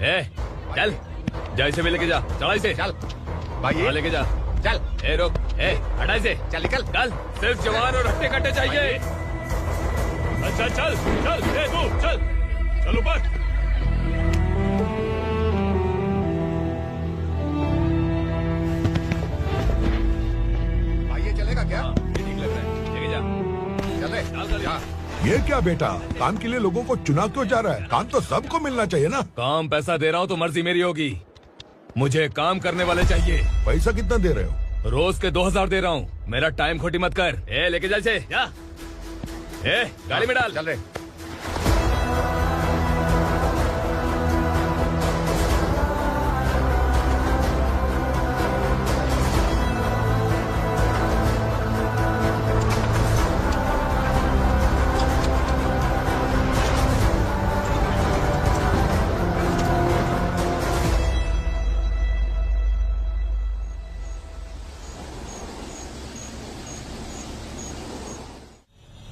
ए, चल जा इसे भी लेके जा, चला इसे। चल भाई लेके जा, चल। ए रोक, ए हटा इसे, चल निकल। चल, सिर्फ जवान और हट्टे कट्टे चाहिए। अच्छा चल चल, ए तू चल, चल ऊपर। भाई ये चलेगा क्या? ये ठीक लग रहा है, लेके जा। चल रे जा। ये क्या बेटा, काम के लिए लोगों को चुना क्यों जा रहा है? काम तो सबको मिलना चाहिए ना। काम पैसा दे रहा हूँ तो मर्जी मेरी होगी, मुझे काम करने वाले चाहिए। पैसा कितना दे रहे हो? रोज के 2000 दे रहा हूँ, मेरा टाइम खोटी मत कर। ए लेके जा इसे, जा। ए गाड़ी में डाल। चल रे।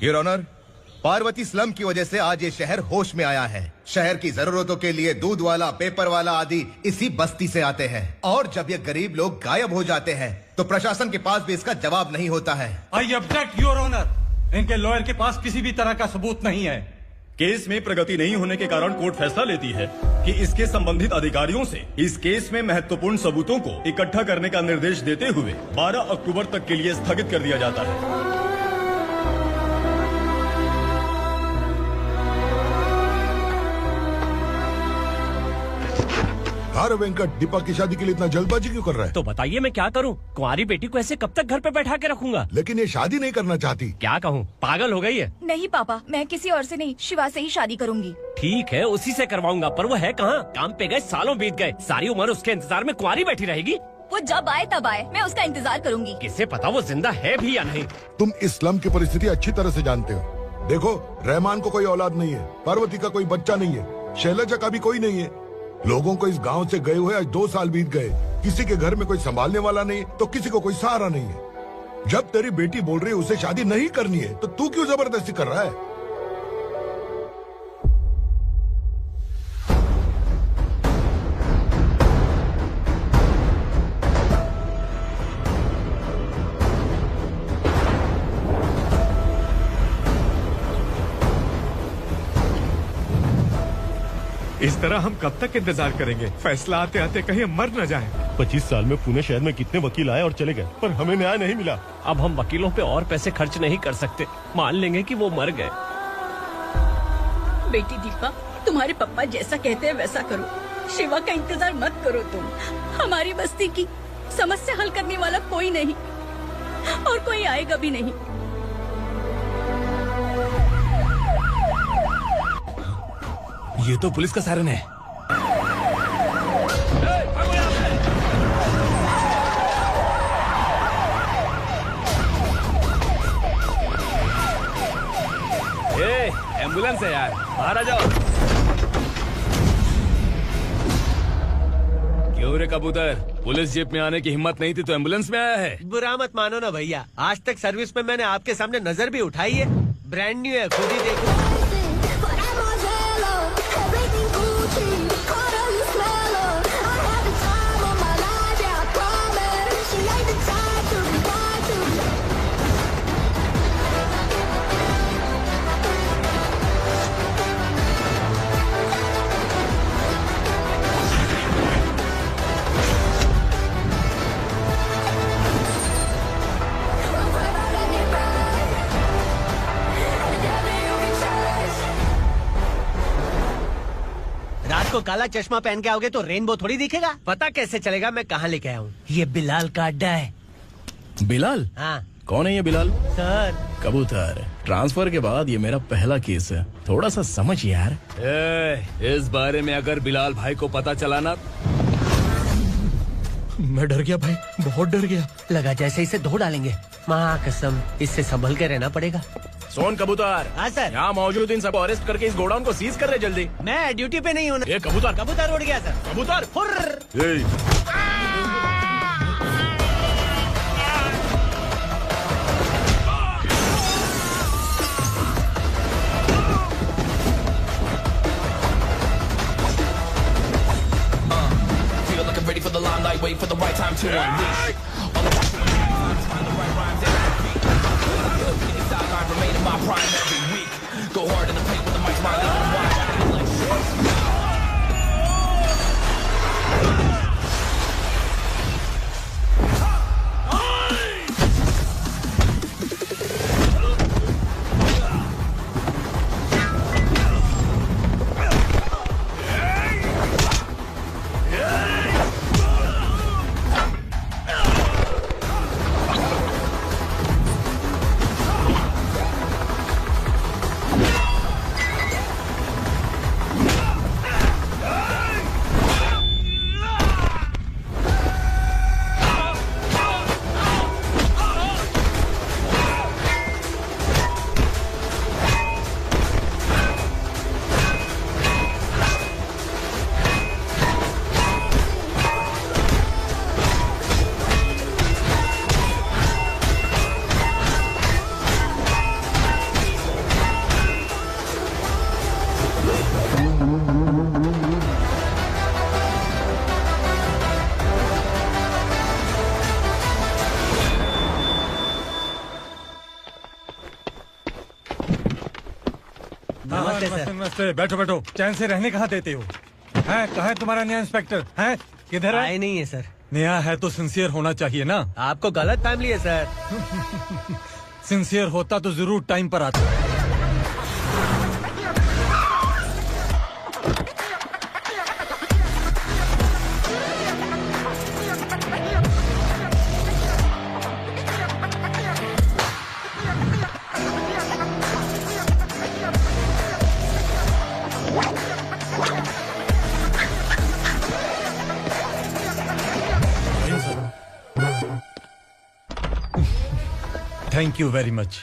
योर ऑनर, पार्वती स्लम की वजह से आज ये शहर होश में आया है। शहर की जरूरतों के लिए दूध वाला, पेपर वाला आदि इसी बस्ती से आते हैं, और जब ये गरीब लोग गायब हो जाते हैं तो प्रशासन के पास भी इसका जवाब नहीं होता है। आई ऑब्जेक्ट योर ऑनर, इनके लॉयर के पास किसी भी तरह का सबूत नहीं है। केस में प्रगति नहीं होने के कारण कोर्ट फैसला लेती है कि इसके संबंधित अधिकारियों से इस केस में महत्वपूर्ण सबूतों को इकट्ठा करने का निर्देश देते हुए 12 अक्टूबर तक के लिए स्थगित कर दिया जाता है। अरे वेंकट, दीपक की शादी के लिए इतना जल्दबाजी क्यों कर रहा है? तो बताइए मैं क्या करूं? कुंवारी बेटी को ऐसे कब तक घर पे बैठा के रखूंगा? लेकिन ये शादी नहीं करना चाहती। क्या कहूं, पागल हो गई है। नहीं पापा, मैं किसी और से नहीं, शिवा से ही शादी करूंगी। ठीक है, उसी से करवाऊंगा, पर वो है कहाँ? काम पे गए, सालों बीत गए, सारी उम्र उसके इंतजार में कुंवारी बैठी रहेगी। वो जब आए तब आए, मैं उसका इंतजार करूंगी। किसे पता वो जिंदा है भी या नहीं। तुम इस्लाम की परिस्थिति अच्छी तरह से जानते हो। देखो, रहमान को कोई औलाद नहीं है, पार्वती का कोई बच्चा नहीं है, शैलजा का भी कोई नहीं है। लोगों को इस गांव से गए हुए आज 2 साल बीत गए, किसी के घर में कोई संभालने वाला नहीं, तो किसी को कोई सहारा नहीं है। जब तेरी बेटी बोल रही है उसे शादी नहीं करनी है, तो तू क्यों जबरदस्ती कर रहा है? इस तरह हम कब तक इंतजार करेंगे? फैसला आते आते कहीं हम मर न जाएं। 25 साल में पुणे शहर में कितने वकील आए और चले गए, पर हमें न्याय नहीं मिला। अब हम वकीलों पे और पैसे खर्च नहीं कर सकते, मान लेंगे कि वो मर गए। बेटी दीपा, तुम्हारे पापा जैसा कहते हैं वैसा करो। शिवा का इंतजार मत करो तुम। हमारी बस्ती की समस्या हल करने वाला कोई नहीं, और कोई आएगा भी नहीं। ये तो पुलिस का सायरन है। एम्बुलेंस है यार, बाहर आ जाओ। क्यों रे कबूतर, पुलिस जीप में आने की हिम्मत नहीं थी तो एम्बुलेंस में आया है? बुरा मत मानो ना भैया, आज तक सर्विस में मैंने आपके सामने नजर भी उठाई है। ब्रांड न्यू है, खुद ही देखो। को काला चश्मा पहन के आओगे तो रेनबो थोड़ी दिखेगा। पता कैसे चलेगा मैं कहाँ लेके आया हूँ? ये बिलाल का अड्डा है। बिलाल? हाँ। कौन है ये बिलाल? सर कबूतर, ट्रांसफर के बाद ये मेरा पहला केस है, थोड़ा सा समझ यार। इस बारे में अगर बिलाल भाई को पता चला ना। मैं डर गया भाई, बहुत डर गया। लगा जैसे इसे धो डालेंगे। माँ कसम, इससे संभल के रहना पड़ेगा। सोन कबूतर। हाँ सर। यहाँ मौजूद इन सबको अरेस्ट करके इस गोडाउन को सीज कर रहे जल्दी। मैं ड्यूटी पे नहीं हूँ। ये कबूतर। कबूतर उड़ गया सर। कबूतर wait for the right time to unleash. All the time find the right rhymes every beat. Any sideline remain in my prime every week. Go hard in the paint with the mic's my level wide. नमस्ते। बैठो बैठो, चैन से रहने कहाँ देते हो? हैं कहाँ है तुम्हारा नया इंस्पेक्टर? हैं किधर है? आए नहीं है सर। नया है तो सिंसियर होना चाहिए ना। आपको गलत फैमिली है सर। सिंसियर होता तो जरूर टाइम पर आता। Thank you very much.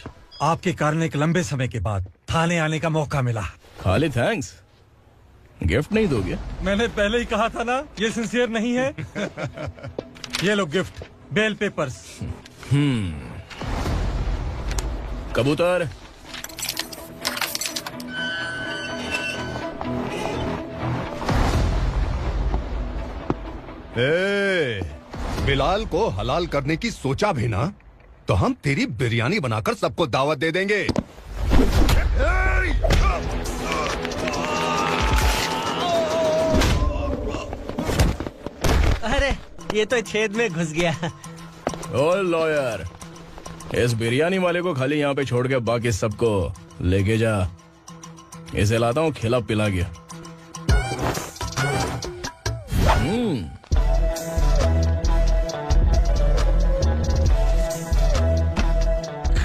आपके कारण एक लंबे समय के बाद थाने आने का मौका मिला। खाली थैंक्स, गिफ्ट नहीं दोगे? मैंने पहले ही कहा था ना ये सिंसियर नहीं है। ये लो गिफ्ट, बेल पेपर्स। कबूतर। बिलाल को हलाल करने की सोचा भी ना तो हम तेरी बिरयानी बनाकर सबको दावत दे देंगे। अरे ये तो छेद में घुस गया। ओ लॉयर, इस बिरयानी वाले को खाली यहाँ पे छोड़ के बाकी सबको लेके जा। इसे लाता हूँ खिला पिला गया।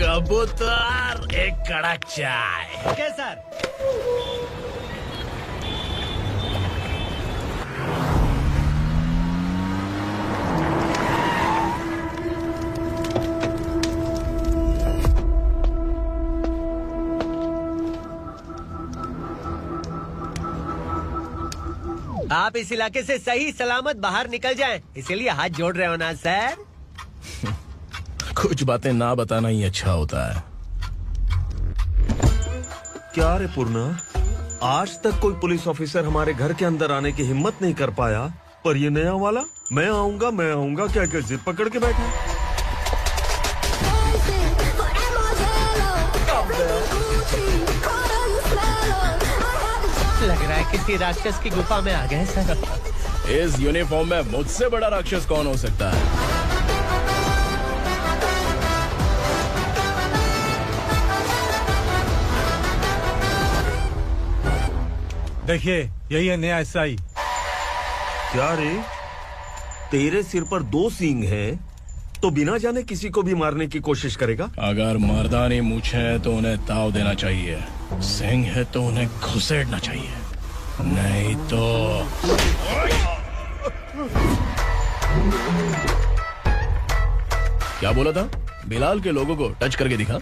कबूतर, एक कड़क चाय। Okay sir. आप इस इलाके से सही सलामत बाहर निकल जाएं, इसीलिए हाथ जोड़ रहे हो ना सर? कुछ बातें ना बताना ही अच्छा होता है। क्या रे पूर्णा, आज तक कोई पुलिस ऑफिसर हमारे घर के अंदर आने की हिम्मत नहीं कर पाया, पर ये नया वाला मैं आऊंगा क्या क्या जिद पकड़ के बैठा। लग रहा है किसी राक्षस की गुफा में आ गए सर। इस यूनिफॉर्म में मुझसे बड़ा राक्षस कौन हो सकता है? देखिए यही है नया एसआई। क्या रे, तेरे सिर पर 2 सींग हैं, तो बिना जाने किसी को भी मारने की कोशिश करेगा? अगर मर्दानी मूंछें हैं तो उन्हें ताव देना चाहिए, सिंह है तो उन्हें घुसेड़ना चाहिए, नहीं तो। क्या बोला था? बिलाल के लोगों को टच करके दिखा।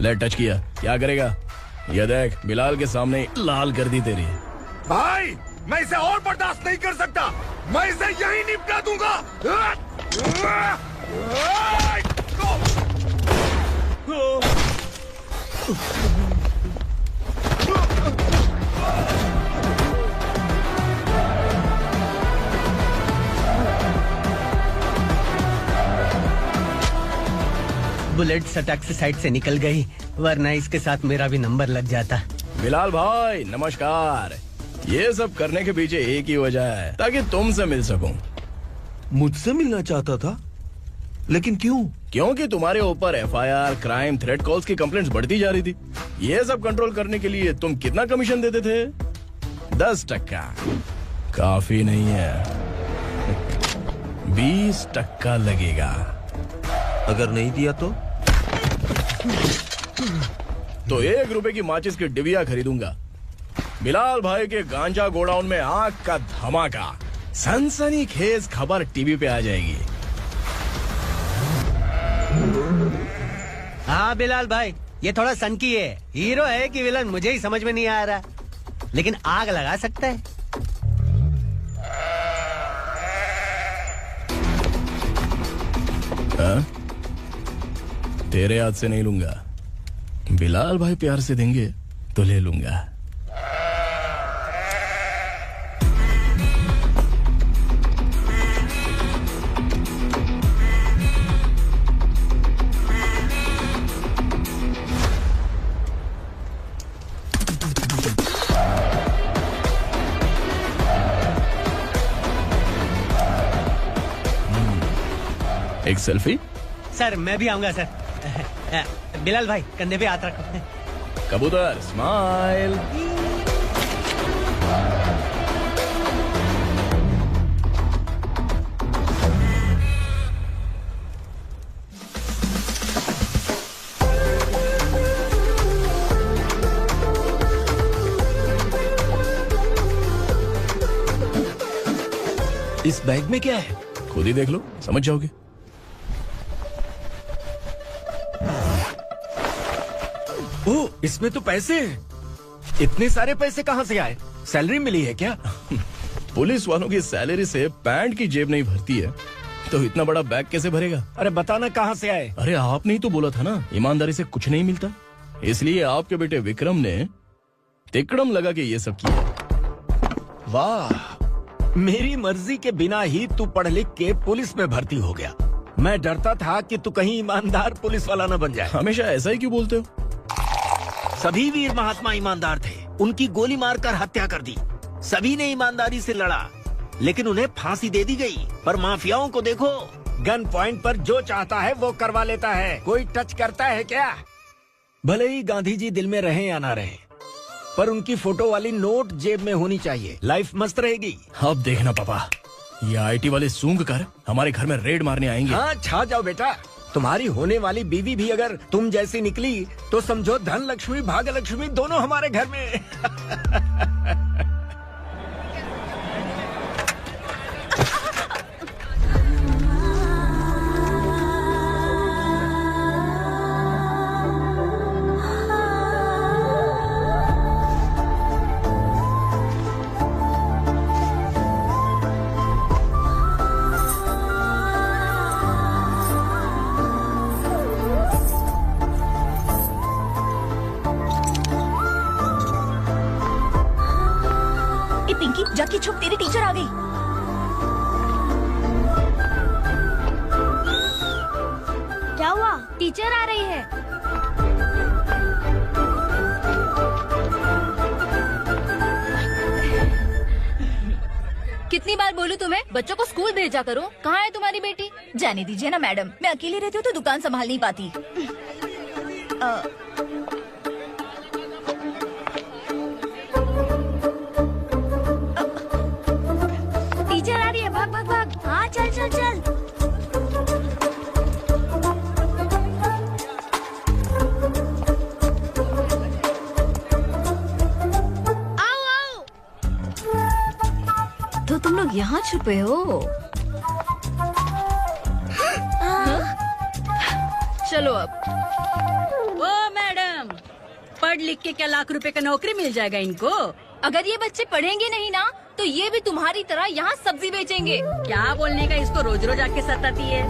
ले टच किया, क्या करेगा? ये देख, बिलाल के सामने लाल कर दी तेरी। भाई मैं इसे और बर्दाश्त नहीं कर सकता, मैं इसे यहीं निपटा दूंगा। बुलेट सटक से साइड से निकल गई, वरना इसके साथ मेरा भी नंबर लग जाता। बिलाल भाई नमस्कार। ये सब करने के पीछे एक ही वजह है, ताकि तुमसे मिल सकूं। मुझसे मिलना चाहता था, लेकिन क्यों? क्योंकि तुम्हारे ऊपर एफआईआर, क्राइम, थ्रेट कॉल्स की कंप्लेंट्स बढ़ती जा रही थी। ये सब कंट्रोल करने के लिए तुम कितना कमीशन देते थे? 10%। काफी नहीं है, 20% लगेगा। अगर नहीं दिया तो 1 रुपए की माचिस की डिबिया खरीदूंगा। बिलाल भाई के गांजा गोडाउन में आग का धमाका, सनसनीखेज खबर टीवी पे आ जाएगी। हाँ बिलाल भाई, ये थोड़ा सनकी है। हीरो है कि विलन मुझे ही समझ में नहीं आ रहा, लेकिन आग लगा सकता है। तेरे हाथ से नहीं लूंगा, बिलाल भाई प्यार से देंगे तो ले लूंगा। एक सेल्फी? सर मैं भी आऊंगा सर। बिलाल भाई कंधे पे हाथ रखो। कबूतर स्माइल। इस बैग में क्या है? खुद ही देख लो, समझ जाओगे। ओह, इसमें तो पैसे हैं। इतने सारे पैसे कहाँ से आए? सैलरी मिली है क्या? पुलिस वालों की सैलरी से पैंट की जेब नहीं भरती है, तो इतना बड़ा बैग कैसे भरेगा? अरे बताना कहाँ से आए? अरे आपने ही तो बोला था ना, ईमानदारी से कुछ नहीं मिलता। इसलिए आपके बेटे विक्रम ने तिकड़म लगा के ये सब किया। वाह, मेरी मर्जी के बिना ही तू पढ़ लिख के पुलिस में भर्ती हो गया। मैं डरता था कि तू कहीं ईमानदार पुलिस वाला न बन जाए। हमेशा ऐसा ही क्यों बोलते हो? सभी वीर महात्मा ईमानदार थे, उनकी गोली मारकर हत्या कर दी। सभी ने ईमानदारी से लड़ा, लेकिन उन्हें फांसी दे दी गई। पर माफियाओं को देखो, गन पॉइंट पर जो चाहता है वो करवा लेता है। कोई टच करता है क्या? भले ही गांधी जी दिल में रहे या ना रहे, पर उनकी फोटो वाली नोट जेब में होनी चाहिए। लाइफ मस्त रहेगी। अब देखना पापा, ये आईटी वाले सूंघ कर हमारे घर में रेड मारने आएंगे। हाँ, छा जाओ बेटा। तुम्हारी होने वाली बीवी भी अगर तुम जैसी निकली तो समझो धन लक्ष्मी भाग्य लक्ष्मी दोनों हमारे घर में। पिंकी, जाके छुप, तेरी टीचर आ गई। क्या हुआ? टीचर आ रही है। कितनी बार बोलूं तुम्हें, बच्चों को स्कूल भेजा करो। कहाँ है तुम्हारी बेटी? जाने दीजिए ना मैडम, मैं अकेली रहती हूँ तो दुकान संभाल नहीं पाती। टीचर आ रही है, भाग भाग भाग। हाँ चल चल चल। आओ आओ। तो तुम लोग यहाँ छुपे हो? चलो अब। ओ मैडम, पढ़ लिख के क्या लाख रुपए का नौकरी मिल जाएगा इनको? अगर ये बच्चे पढ़ेंगे नहीं ना, तो ये भी तुम्हारी तरह यहाँ सब्जी बेचेंगे। क्या बोलने का, इसको रोज रोज आके सताती है।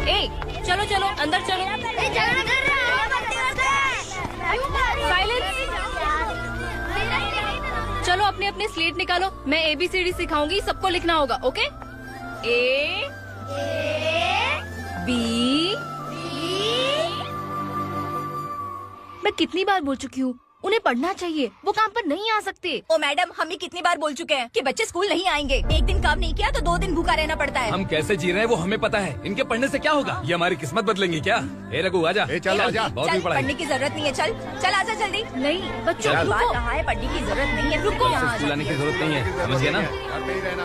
ए, चलो चलो अंदर चलो। साइलेंस। अपने स्लेट निकालो, मैं ABCD सिखाऊंगी, सबको लिखना होगा, ओके? A B मैं कितनी बार बोल चुकी हूँ, उन्हें पढ़ना चाहिए, वो काम पर नहीं आ सकते। ओ मैडम, हम ही कितनी बार बोल चुके हैं कि बच्चे स्कूल नहीं आएंगे। एक दिन काम नहीं किया तो 2 दिन भूखा रहना पड़ता है। हम कैसे जी रहे हैं वो हमें पता है, इनके पढ़ने से क्या होगा? ये हमारी किस्मत बदलेंगे क्या? ए रघु आजा। चल आजा। बहुत चल, भी पढ़ाई। पढ़ने की जरूरत नहीं है, चल आजा जल्दी। नहीं बच्चों चल। रुको। कहा है पढ़ने की जरूरत नहीं है, रुको यहाँ स्कूल आने की जरूरत नहीं है, समझ गया ना? घर पे ही रहना।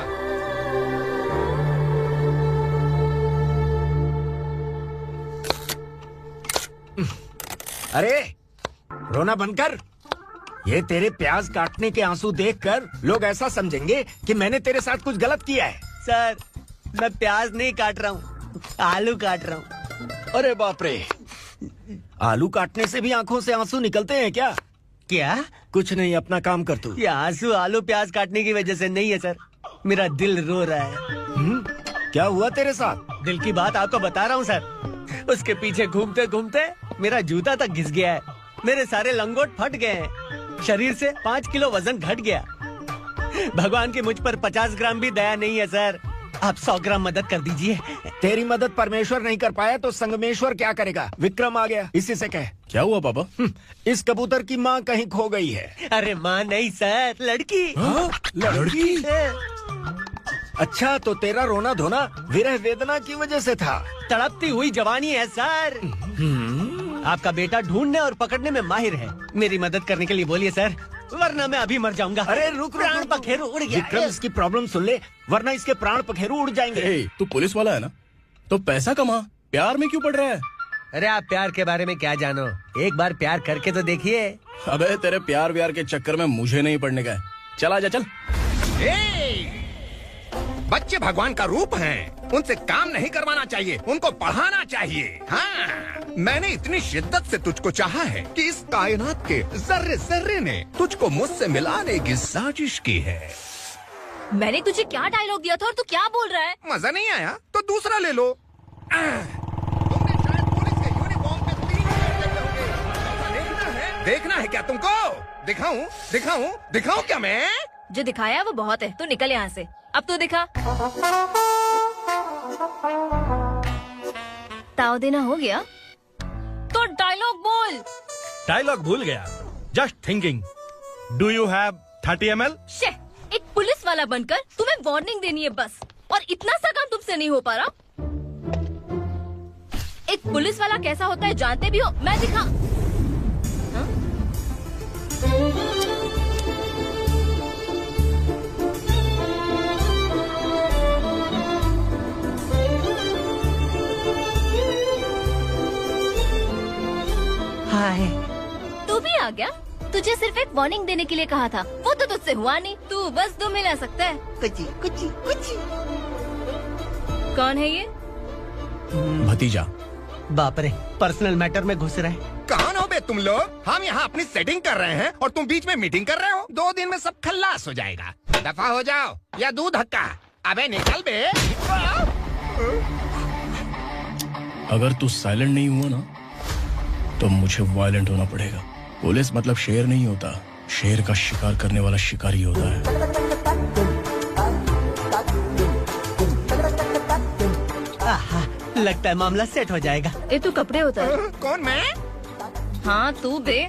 अरे रोना बंद कर। ये तेरे प्याज काटने के आंसू देखकर लोग ऐसा समझेंगे कि मैंने तेरे साथ कुछ गलत किया है। सर, मैं प्याज नहीं काट रहा हूँ, आलू काट रहा हूँ। अरे बाप रे, आलू काटने से भी आंखों से आंसू निकलते हैं क्या? क्या? कुछ नहीं, अपना काम कर तू। ये आंसू आलू प्याज काटने की वजह से नहीं है सर, मेरा दिल रो रहा है। क्या हुआ तेरे साथ? दिल की बात आपको बता रहा हूँ सर। उसके पीछे घूमते घूमते मेरा जूता तक घिस गया है, मेरे सारे लंगोट फट गए हैं, शरीर से 5 किलो वजन घट गया। भगवान की मुझ पर 50 ग्राम भी दया नहीं है सर, आप 100 ग्राम मदद कर दीजिए। तेरी मदद परमेश्वर नहीं कर पाया तो संगमेश्वर क्या करेगा? विक्रम आ गया, इसी से कह। क्या हुआ पापा? इस कबूतर की माँ कहीं खो गई है। अरे माँ नहीं सर, लड़की। लड़की? अच्छा, तो तेरा रोना धोना विरह वेदना की वजह से था। तड़पती हुई जवानी है सर। आपका बेटा ढूंढने और पकड़ने में माहिर है, मेरी मदद करने के लिए बोलिए सर, वरना मैं अभी मर जाऊंगा। अरे रुक, प्राण पखेरु उड़ गया। विक्रम इसकी प्रॉब्लम सुन ले, वरना इसके प्राण पखेरु उड़ जाएंगे। तू पुलिस वाला है ना, तो पैसा कमा, प्यार में क्यों पड़ रहा है? अरे आप प्यार के बारे में क्या जानो, एक बार प्यार करके तो देखिए। अबे तेरे प्यार व्यार के चक्कर में मुझे नहीं पड़ने का है, चल आजा चल। बच्चे भगवान का रूप हैं, उनसे काम नहीं करवाना चाहिए, उनको पढ़ाना चाहिए। हाँ, मैंने इतनी शिद्दत से तुझको चाहा है कि इस कायनात के जर्रे जर्रे ने तुझको मुझसे मिलाने की साजिश की है। मैंने तुझे क्या डायलॉग दिया था और तू क्या बोल रहा है? मजा नहीं आया तो दूसरा ले लो। तुमने शायद पुलिस के यूनिफॉर्म में 3 घंटे होंगे। देखना है क्या तुमको? दिखाऊं दिखाऊं दिखाऊं क्या मैं? जो दिखाया वो बहुत है, तू निकल यहाँ से। अब तू दिखा। ताव देना हो गया तो डायलॉग बोल। डायलॉग भूल गया। Just thinking, do you have 30 ml? शे, एक पुलिस वाला बनकर तुम्हें वार्निंग देनी है बस, और इतना सा काम तुमसे नहीं हो पा रहा। एक पुलिस वाला कैसा होता है जानते भी हो? मैं दिखा। हाय, तू भी आ गया? तुझे सिर्फ एक वार्निंग देने के लिए कहा था, वो तो तुझसे हुआ नहीं। तू बस 2 मिला सकता है। कुछ कुछ। कौन है ये? भतीजा। बाप रे, पर्सनल मैटर में घुस रहे। कौन हो बे तुम लोग? हम यहाँ अपनी सेटिंग कर रहे हैं और तुम बीच में मीटिंग कर रहे हो। 2 दिन में सब खल्लास हो जाएगा। दफा हो जाओ या दूध धक्का। अबे निकल बे। अगर तू साइलेंट नहीं हुआ ना तो मुझे वायलेंट होना पड़ेगा। पुलिस मतलब शेर नहीं होता, शेर का शिकार करने वाला शिकारी होता है। आहा, लगता है मामला सेट हो जाएगा। ये तू कपड़े होता है? कौन मैं? हाँ तू बे।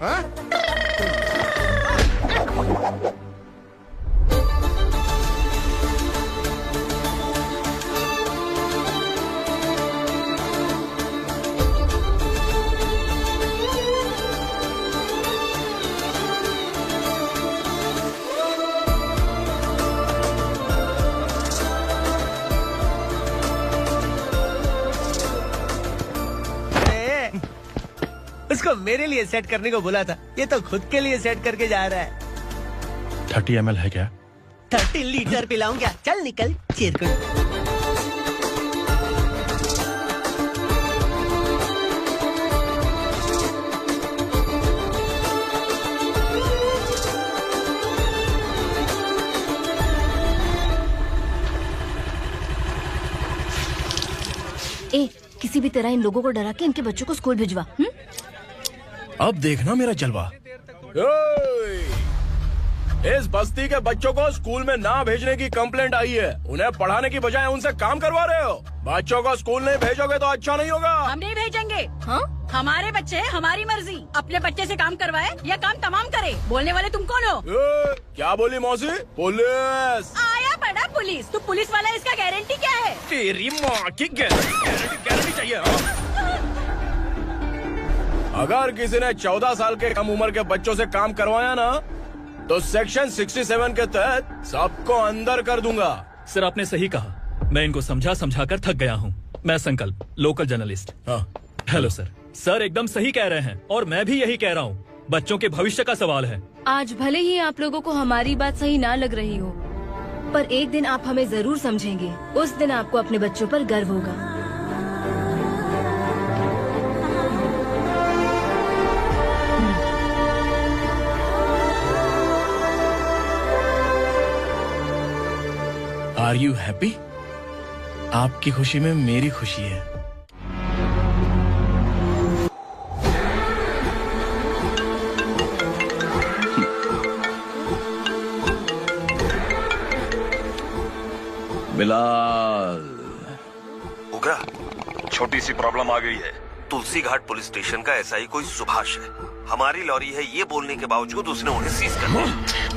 उसको मेरे लिए सेट करने को बोला था, ये तो खुद के लिए सेट करके जा रहा है। 30 ml है क्या? 30 लीटर पिलाऊं क्या? चल निकल चिरकुट। ए, किसी भी तरह इन लोगों को डरा के इनके बच्चों को स्कूल भिजवा। अब देखना मेरा जलवा। इस बस्ती के बच्चों को स्कूल में ना भेजने की कंप्लेंट आई है। उन्हें पढ़ाने की बजाय उनसे काम करवा रहे हो। बच्चों को स्कूल नहीं भेजोगे तो अच्छा नहीं होगा। हम नहीं भेजेंगे। हाँ? हमारे बच्चे हमारी मर्जी। अपने बच्चे से काम करवाए या काम तमाम करे। बोलने वाले तुम कौन हो? क्या बोली मौसी? पुलिस आया पड़ा पुलिस। तू पुलिस वाला, इसका गारंटी क्या है? तेरी माँ की गारंटी चाहिए। अगर किसी ने 14 साल के कम उम्र के बच्चों से काम करवाया ना तो सेक्शन 67 के तहत सबको अंदर कर दूंगा। सर आपने सही कहा। मैं इनको समझा कर थक गया हूँ। मैं संकल्प, local journalist. Hello sir. Sir एकदम सही कह रहे हैं और मैं भी यही कह रहा हूँ। बच्चों के भविष्य का सवाल है। आज भले ही आप लोगों को हमारी बात सही ना लग रही हो, पर एक दिन आप हमें जरूर समझेंगे। उस दिन आपको अपने बच्चों पर गर्व होगा। Are you happy? आपकी खुशी में मेरी खुशी है। बिलाल। उगरा, छोटी सी प्रॉब्लम आ गई है। तुलसी घाट पुलिस स्टेशन का एसआई कोई सुभाष है। हमारी लॉरी है ये बोलने के बावजूद उसने उन्हें सीज कर दिया।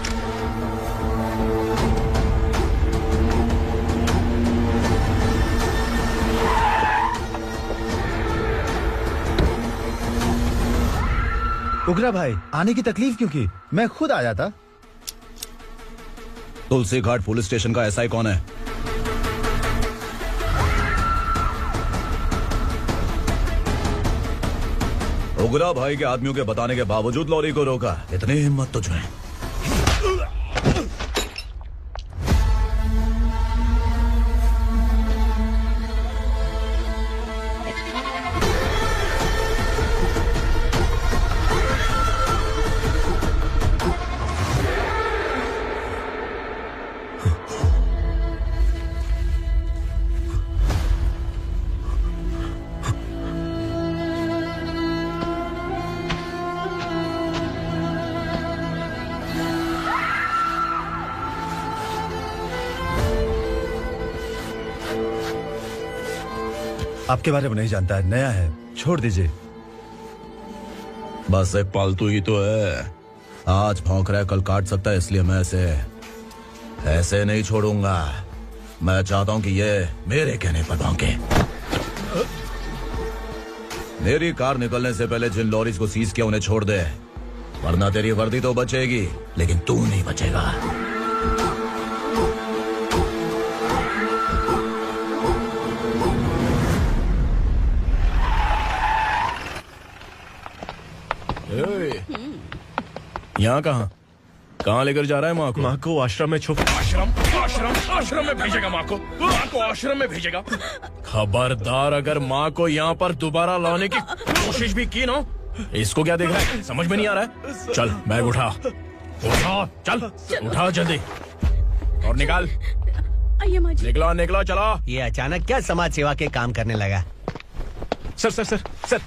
उगरा भाई, आने की तकलीफ क्यों की? मैं खुद आया था। तुलसी घाट पुलिस स्टेशन का एसआई कौन है? उगरा भाई के आदमियों के बताने के बावजूद लॉरी को रोका। इतनी हिम्मत तुझमें? आपके बारे में नहीं जानता है, नया है, छोड़ दीजिए। बस एक पालतू ही तो है। आज भौंक रहा है, कल काट सकता है, इसलिए मैं ऐसे नहीं छोड़ूंगा। मैं चाहता हूं कि ये मेरे कहने पर भौंके। मेरी कार निकलने से पहले जिन लॉरीज को सीज किया उन्हें छोड़ दे, वरना तेरी वर्दी तो बचेगी लेकिन तू नहीं बचेगा। यहाँ कहाँ लेकर जा रहा है माँ को? माँ को आश्रम में छुप। आश्रम में भेजेगा माँ को? माँ को आश्रम में भेजेगा? खबरदार, अगर माँ को यहाँ पर दोबारा लाने की कोशिश भी की ना। इसको क्या देख रहा है? समझ में नहीं आ रहा है? चल बैग उठा, चल उठा जल्दी और निकाल। निकला चला। ये अचानक क्या समाज सेवा के काम करने लगा? सर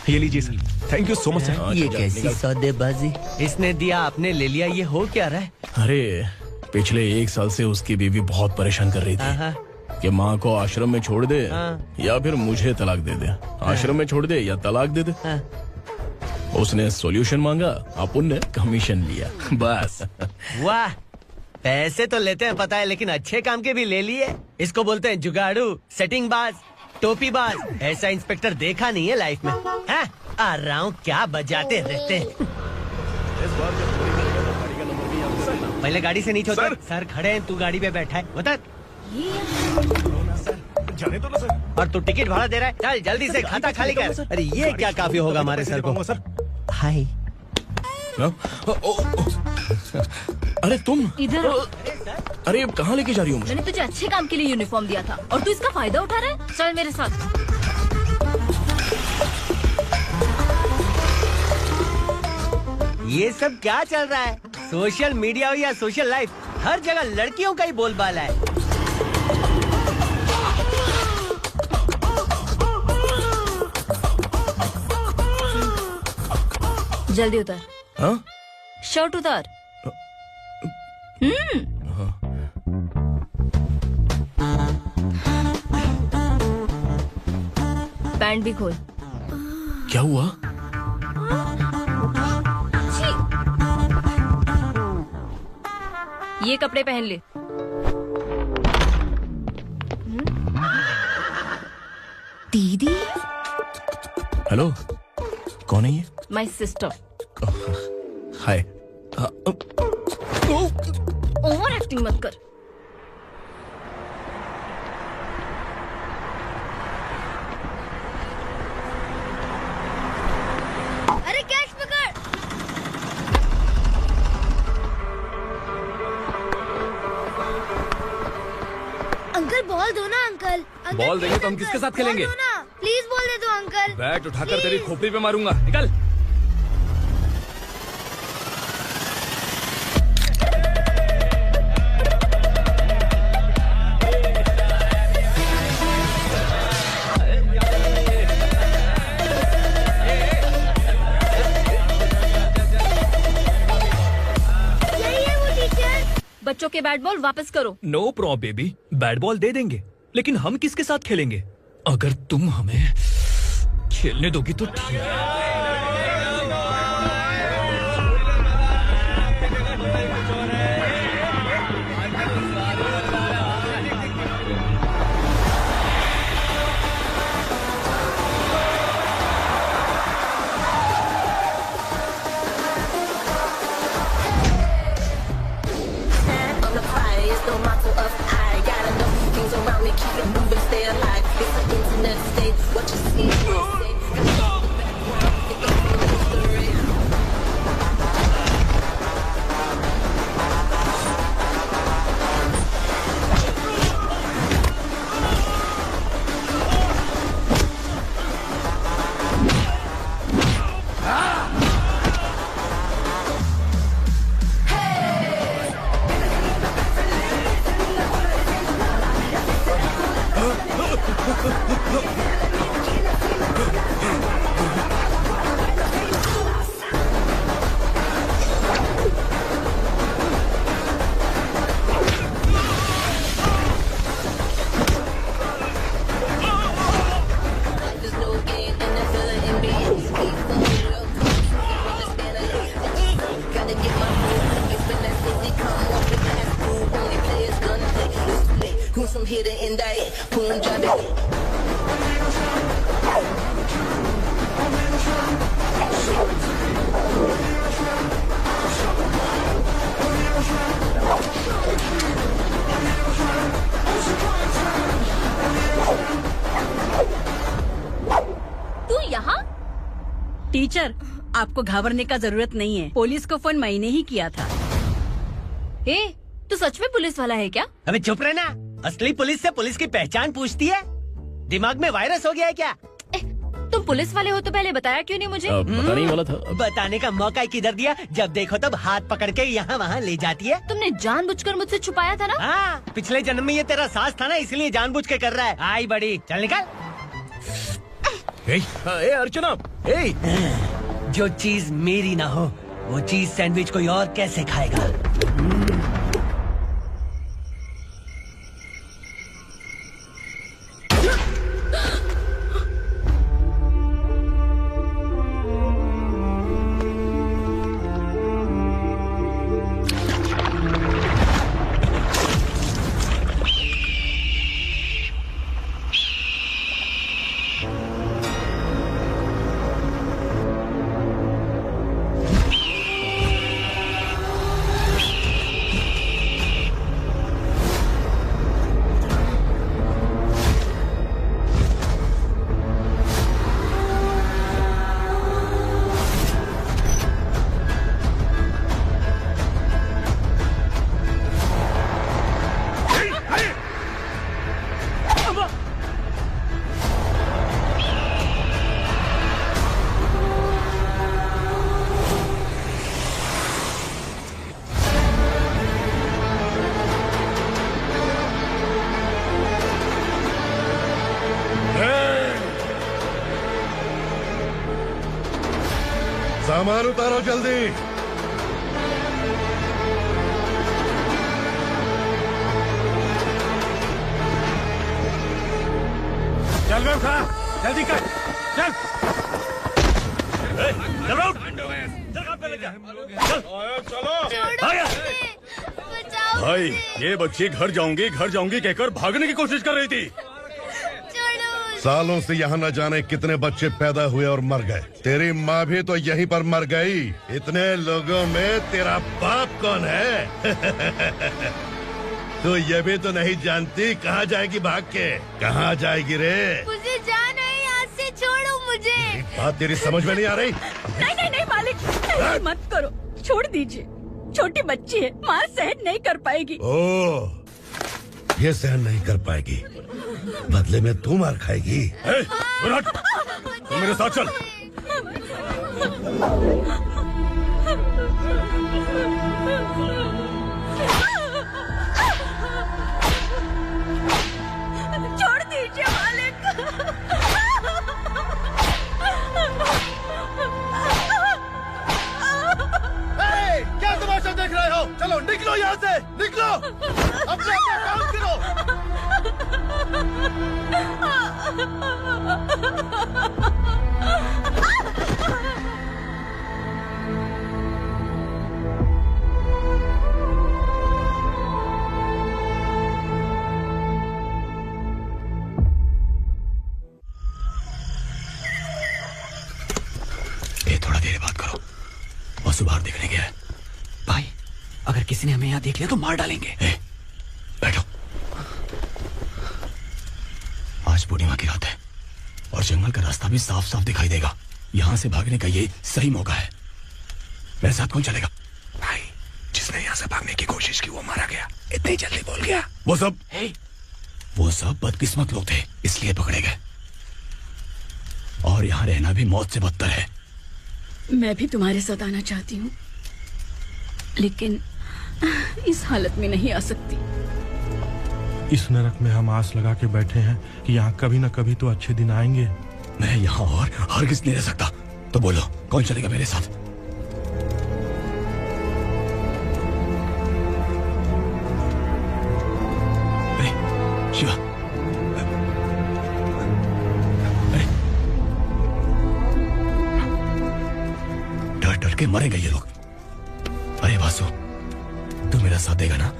ये लीजिए sir. Thank you so much sir. ये कैसी सौदेबाजी? इसने दिया, आपने ले लिया, ये हो क्या रहा है? अरे पिछले 1 साल से उसकी बीवी बहुत परेशान कर रही थी कि माँ को आश्रम में छोड़ दे या फिर मुझे तलाक दे दे। आश्रम में छोड़ दे या तलाक दे दे। उसने सॉल्यूशन मांगा, अपन ने कमीशन लिया, बस। वाह, पैसे तो लेते हैं पता है, लेकिन अच्छे काम के भी ले लिए। इसको बोलते हैं जुगाड़ू, सेटिंग बाज, टोपी बाज। ऐसा इंस्पेक्टर देखा नहीं है लाइफ में। हाँ? आ रहा हूँ, क्या बजाते रहते हैं। पहले गाड़ी से नीचे उतर। सर खड़े हैं, तू गाड़ी पे बैठा है, उतर। जाने दो ना सर। और तू टिकट भाड़ा दे रहा है, चल जल्दी से खाता खाली कर। अरे ये क्या काफी होगा हमारे सर को। हाय। अरे तुम इधर। अरे कहाँ लेके जा रही हो? मैंने तुझे अच्छे काम के लिए यूनिफॉर्म दिया था और तू इसका फायदा उठा रहा है। चल मेरे साथ। ये सब क्या चल रहा है? सोशल मीडिया हो या सोशल लाइफ, हर जगह लड़कियों का ही बोलबाला है। जल्दी उतर। हाँ? शर्ट उतार। पैंट भी खोल। क्या हुआ? ये कपड़े पहन ले। दीदी। हेलो, कौन है ये? My sister. Hi. Over acting मत कर। अरे कैच पकड़। अंकल बॉल दो ना अंकल। बॉल देंगे तो हम किसके साथ खेलेंगे? बॉल दो ना, प्लीज बॉल दे दो अंकल। बैट उठाकर तेरी खोपड़ी पे मारूंगा। निकल। बच्चों के बैट बॉल वापस करो। No problem baby, bat ball दे देंगे, लेकिन हम किसके साथ खेलेंगे? अगर तुम हमें खेलने दोगी तो ठीक है। तू यहाँ? टीचर, आपको घबराने का जरूरत नहीं है। पुलिस को फोन मैंने ही किया था। ए, तू सच में पुलिस वाला है क्या? अबे चुप रहना। असली पुलिस से पुलिस की पहचान पूछती है? दिमाग में वायरस हो गया है क्या? तुम पुलिस वाले हो तो पहले बताया क्यों नहीं मुझे? बताने ही वाला था। बताने का मौका किधर दिया? जब देखो तब हाथ पकड़ के यहाँ वहाँ ले जाती है। तुमने जानबूझकर मुझसे छुपाया था ना? हाँ, पिछले जन्म में ये तेरा सास था ना, इसलिए जानबूझ के कर रहा है। आई बड़ी, चल निकल। ए अर्चना, ए! जो चीज मेरी ना हो, वो चीज सैंडविच कोई और कैसे खाएगा? सामान उतारो जल्दी। चल रहा खड़ा, जल्दी कर, चल। चल राउट, चल काम पे लग जा, चल। भाई ये बच्ची घर जाऊंगी कहकर भागने की कोशिश कर रही थी। सालों से यहाँ न जाने कितने बच्चे पैदा हुए और मर गए। तेरी माँ भी तो यहीं पर मर गई। इतने लोगों में तेरा बाप कौन है? तो ये भी तो नहीं जानती कहाँ जाएगी भाग के? कहाँ जाएगी रे? मुझे जाना है, यहाँ से छोड़ो मुझे। बात तेरी समझ में नहीं आ रही? नहीं मालिक, ऐसे मत करो, छोड़ दीजिए। छोटी बच्ची है, माँ सहन नहीं कर पाएगी। ओह, ये सहन नहीं कर पाएगी, बदले में तू मार खाएगी। तू मेरे साथ चल। छोड़ दीजिए मालिक। क्या तमाशा देख रहे हो? चलो निकलो यहाँ से, निकलो। अपना काम करो। थोड़ा देर बात करो, बस बाहर देखने गया है। भाई अगर किसी ने हमें यहाँ देख लिया तो मार डालेंगे। बैठो, आज पूर्णिमा की रात है और जंगल का रास्ता भी साफ साफ दिखाई देगा। यहाँ से भागने का ये सही मौका है। मेरे साथ कौन चलेगा? भाई जिसने यहाँ से भागने की कोशिश की वो मारा गया। इतनी जल्दी बोल गया। वो सब बदकिस्मत लोग थे, इसलिए पकड़े गए। और यहाँ रहना भी मौत से बदतर है। मैं भी तुम्हारे साथ आना चाहती हूँ, लेकिन इस हालत में नहीं आ सकती। इस नरक में हम आस लगा के बैठे हैं कि यहाँ कभी न कभी तो अच्छे दिन आएंगे। मैं यहाँ और हरगिज़ नहीं रह सकता। तो बोलो कौन चलेगा मेरे साथ? शिवा, डर डर के मरेंगे ये लोग। अरे वासु, तू मेरा साथ देगा ना?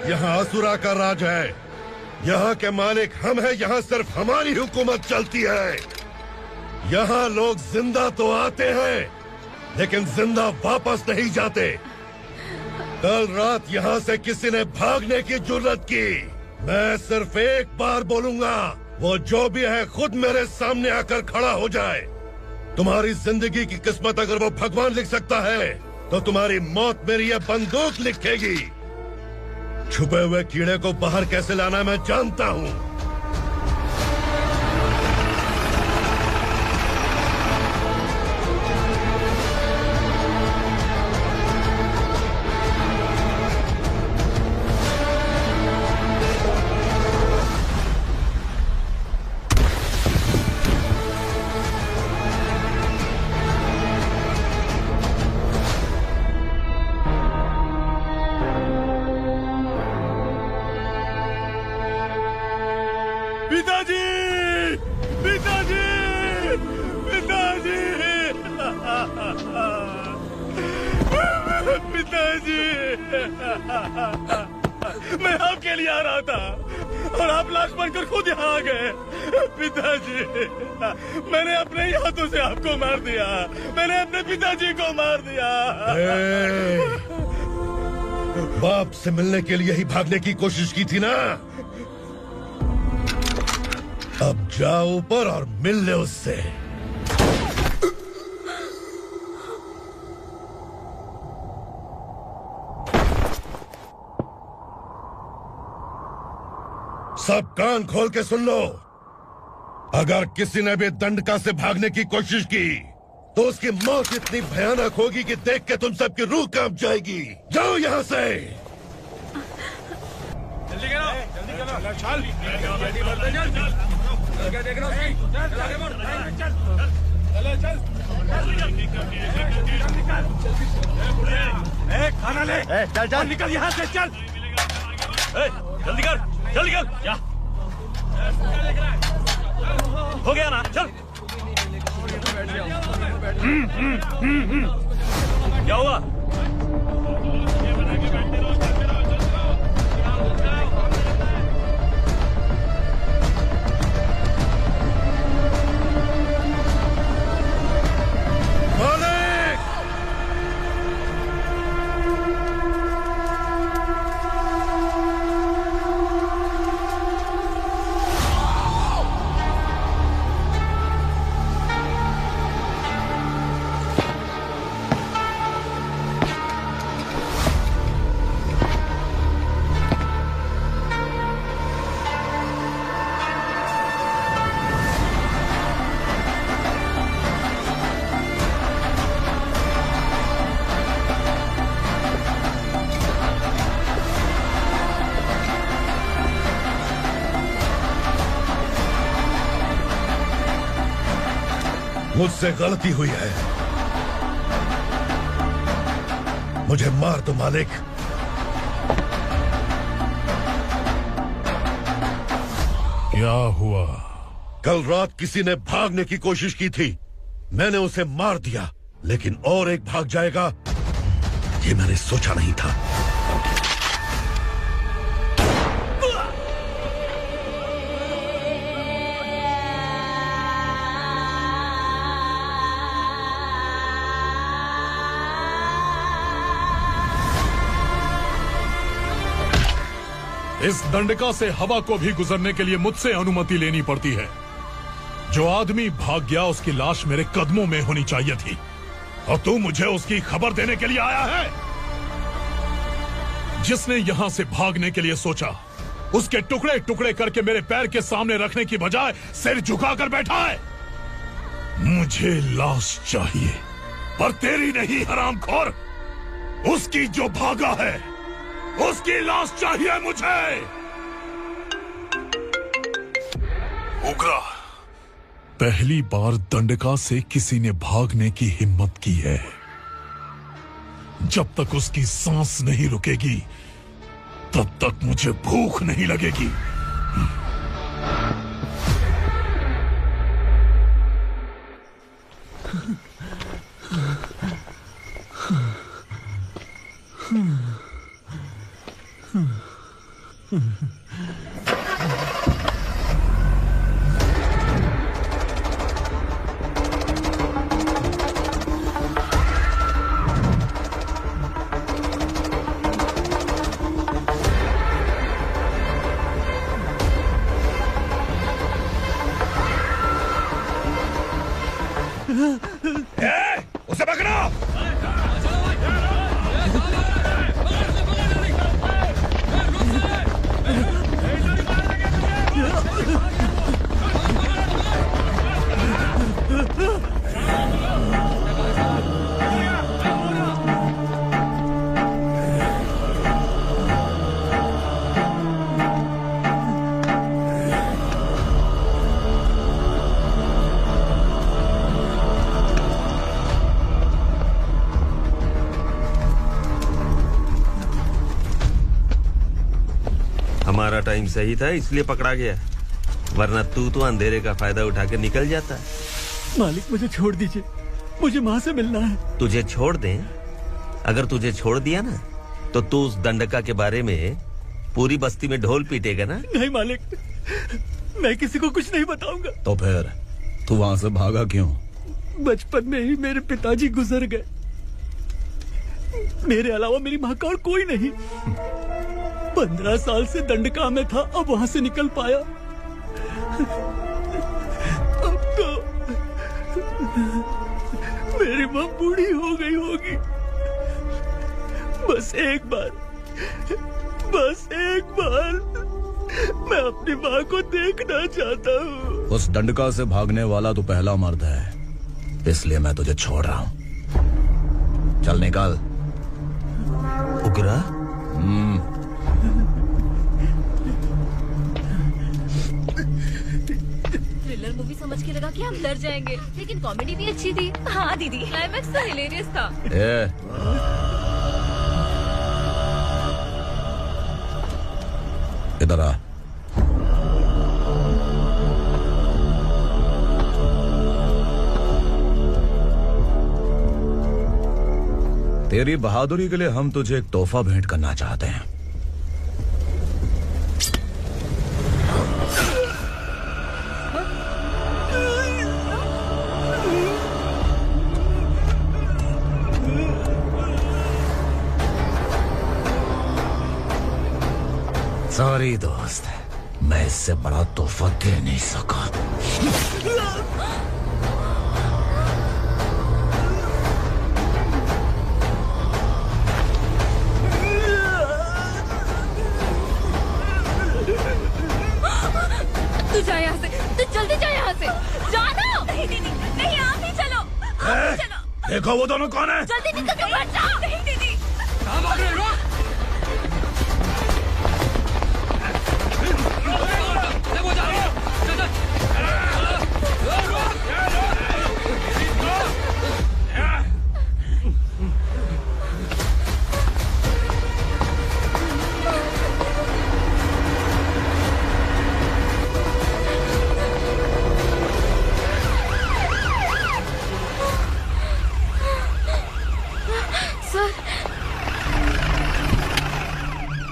यहाँ असुरा का राज है। यहाँ के मालिक हम हैं, यहाँ सिर्फ हमारी हुकूमत चलती है। यहाँ लोग जिंदा तो आते हैं लेकिन जिंदा वापस नहीं जाते। कल रात यहाँ से किसी ने भागने की जुर्रत की, मैं सिर्फ एक बार बोलूंगा, वो जो भी है खुद मेरे सामने आकर खड़ा हो जाए। तुम्हारी जिंदगी की किस्मत अगर वो भगवान लिख सकता है तो तुम्हारी मौत मेरी ये बंदूक लिखेगी। छुपे हुए कीड़े को बाहर कैसे लाना मैं जानता हूँ। पिताजी, पिताजी, पिताजी, पिताजी, मैं आपके लिए आ रहा था और आप लाश बनकर खुद यहाँ आ गए। पिताजी, मैंने अपने ही हाथों से आपको मार दिया। मैंने अपने पिताजी को मार दिया। बाप से मिलने के लिए ही भागने की कोशिश की थी ना। अब जाओ ऊपर और मिल ले उससे। सब कान खोल के सुन लो। अगर किसी ने भी दंडका से भागने की कोशिश की तो उसकी मौत इतनी भयानक होगी कि देख के तुम सबकी रूह कांप जाएगी। जाओ यहाँ से। जल्दी करो, जल्दी करो, चल, जल्दी बढ़ते चल। क्या देख रहा है? चल, आगे बढ़, चल, चल, चल, खाना ले, चल, चल, निकल यहाँ से, चल, जल्दी कर, जल्दी कर, क्या? हो गया ना, चल। क्या हुआ? मुझसे गलती हुई है, मुझे मार दो मालिक। क्या हुआ? कल रात किसी ने भागने की कोशिश की थी, मैंने उसे मार दिया, लेकिन और एक भाग जाएगा ये मैंने सोचा नहीं था। इस दंडका से हवा को भी गुजरने के लिए मुझसे अनुमति लेनी पड़ती है। जो आदमी भाग गया उसकी लाश मेरे कदमों में होनी चाहिए थी, और तू मुझे उसकी खबर देने के लिए आया है। जिसने यहां से भागने के लिए सोचा, उसके टुकड़े टुकड़े करके मेरे पैर के सामने रखने की बजाय सिर झुकाकर बैठा है। मुझे लाश चाहिए, पर तेरी नहीं हरामखोर, उसकी जो भागा है उसकी लाश चाहिए मुझे। उग्रा, पहली बार दंडका से किसी ने भागने की हिम्मत की है। जब तक उसकी सांस नहीं रुकेगी तब तक मुझे भूख नहीं लगेगी। हमारा टाइम सही था इसलिए पकड़ा गया, वरना तू तो अंधेरे का फायदा उठा के निकल जाता। मालिक मुझे छोड़ दीजिए, मुझे माँ से मिलना है। तुझे छोड़ दें? अगर तुझे छोड़ दिया ना तो तू उस दंडका के बारे में पूरी बस्ती में ढोल पीटेगा ना। नहीं मालिक, मैं किसी को कुछ नहीं बताऊंगा। तो फिर तू वहां से भागा क्यों? बचपन में ही मेरे पिताजी गुजर गए, मेरे अलावा मेरी माँ का और कोई नहीं। 15 साल से दंडका में था, अब वहां से निकल पाया। अब तो मेरी माँ बूढ़ी हो गई होगी। बस एक बार मैं अपनी माँ को देखना चाहता हूँ। उस दंडका से भागने वाला तो पहला मर्द है, इसलिए मैं तुझे छोड़ रहा हूँ। चल निकल। उग्रा? थ्रिलर मूवी समझ के लगा कि हम डर जाएंगे, लेकिन कॉमेडी भी अच्छी थी। हाँ दीदी, क्लाइमैक्स तो हिलेरियस था। इधर आ। तेरी बहादुरी के लिए हम तुझे एक तोहफा भेंट करना चाहते हैं। सॉरी दोस्त, मैं इससे बड़ा तोहफा दे नहीं सका। तू जा यहाँ से, तू जल्दी जा यहाँ से। जानो। नहीं दीदी, नहीं, आप ही चलो, आप ही चलो। देखो वो दोनों कौन है? जल्दी निकल के मत जाओ। नहीं दीदी, कहाँ भाग रहे हो?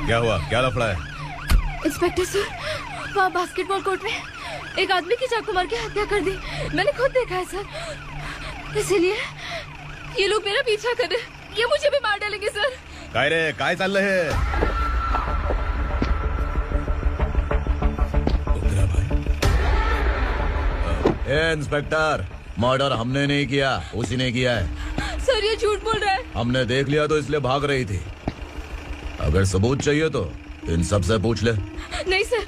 क्या हुआ? क्या लफड़ा है? इंस्पेक्टर सर, वहाँ बास्केटबॉल कोर्ट में एक आदमी की चाकू मार के हत्या कर दी। मैंने खुद देखा है सर, इसीलिए ये लोग मेरा पीछा कर रहे हैं। ये मुझे भी मार डालेंगे सर। काय रे, काय चाललं हे? इंस्पेक्टर, मर्डर हमने नहीं किया, उसी ने किया है। सर ये झूठ बोल रहा है। हमने देख लिया तो इसलिए भाग रही थी। अगर सबूत चाहिए तो इन सब से पूछ ले। नहीं सर,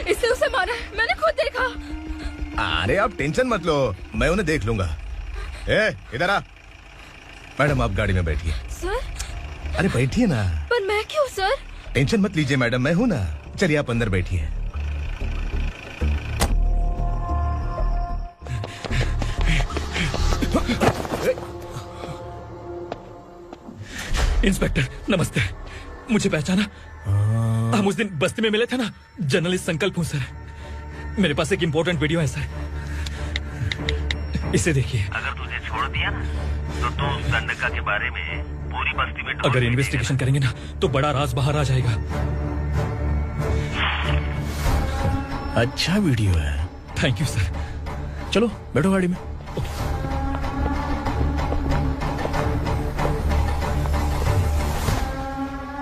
इससे उसे मारा है, मैंने खुद देखा। अरे आप टेंशन मत लो, मैं उन्हें देख लूंगा। इधर आ। मैडम आप गाड़ी में बैठिए। सर? अरे बैठिए ना। पर मैं क्यों सर? टेंशन मत लीजिए मैडम, मैं हूँ ना। चलिए आप अंदर बैठिए। इंस्पेक्टर नमस्ते, मुझे पहचाना? हम उस दिन बस्ती में मिले थे ना, जर्नलिस्ट संकल्प हूँ सर। मेरे पास एक इम्पोर्टेंट वीडियो है सर, इसे देखिए। अगर तुझे छोड़ दिया ना तो तू उस दंडका के बारे में पूरी बस्ती में अगर इन्वेस्टिगेशन करेंगे ना तो बड़ा राज बाहर आ जाएगा। अच्छा वीडियो है। Thank you sir. चलो बैठो गाड़ी में।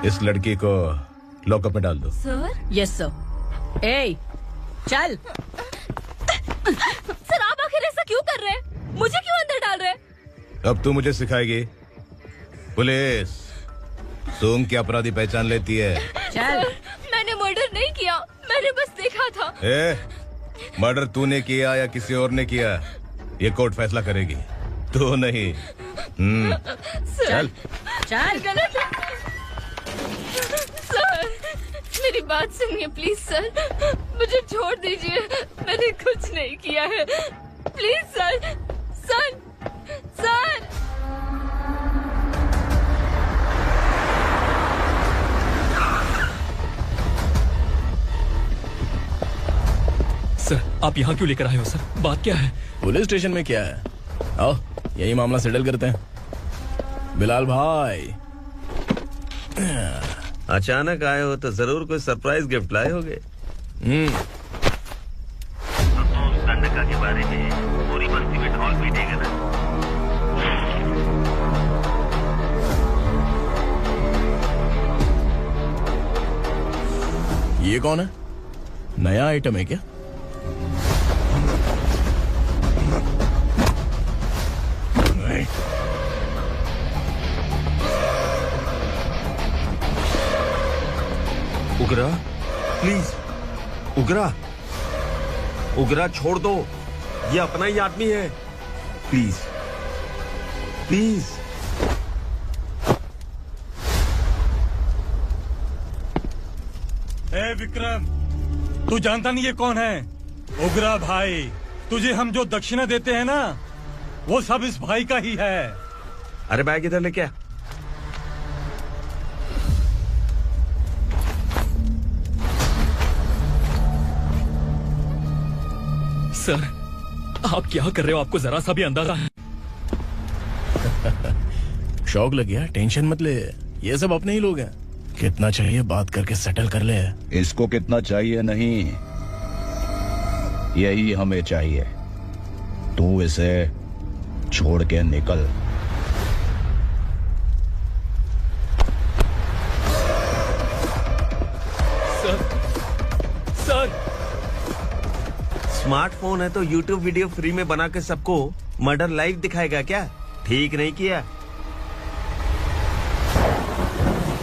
इस लड़की को लॉकअप में डाल दो। सर? Yes sir. ए, चल। सर आप आखिर ऐसा क्यों कर रहे हैं? मुझे क्यों अंदर डाल रहे हैं? अब तू मुझे सिखाएगी? पुलिस सूंघ के अपराधी पहचान लेती है। चल। मैंने मर्डर नहीं किया, मैंने बस देखा था। मर्डर तूने किया या किसी और ने किया, ये कोर्ट फैसला करेगी, तू नहीं। चल चल। गलत। सर मेरी बात सुनिए प्लीज सर, मुझे छोड़ दीजिए, मैंने कुछ नहीं किया है, please sir. Sir sir sir आप यहाँ क्यों लेकर आए हो सर? बात क्या है? पुलिस स्टेशन में क्या है? आओ यही मामला सेटल करते हैं। बिलाल भाई, अचानक आए हो तो जरूर कोई सरप्राइज गिफ्ट लाए होगे। दंडका के बारे में पूरी बस्ती में ढोल पीटेगा ना। ये कौन है? नया आइटम है क्या? उगरा प्लीज, उगरा उगरा छोड़ दो, ये अपना ही आदमी है, प्लीज प्लीज। ए विक्रम, तू जानता नहीं ये कौन है? उगरा भाई, तुझे हम जो दक्षिणा देते हैं ना, वो सब इस भाई का ही है। अरे बैग इधर लेके आ। सर आप क्या कर रहे हो? आपको जरा सा भी अंदाजा है? शौक लग गया? टेंशन मत ले, ये सब अपने ही लोग हैं। कितना चाहिए बात करके सेटल कर ले। इसको कितना चाहिए नहीं, यही हमें चाहिए। तू इसे छोड़ के निकल। सर स्मार्टफोन है तो YouTube वीडियो फ्री में बना के सबको मर्डर लाइव दिखाएगा क्या? ठीक नहीं किया।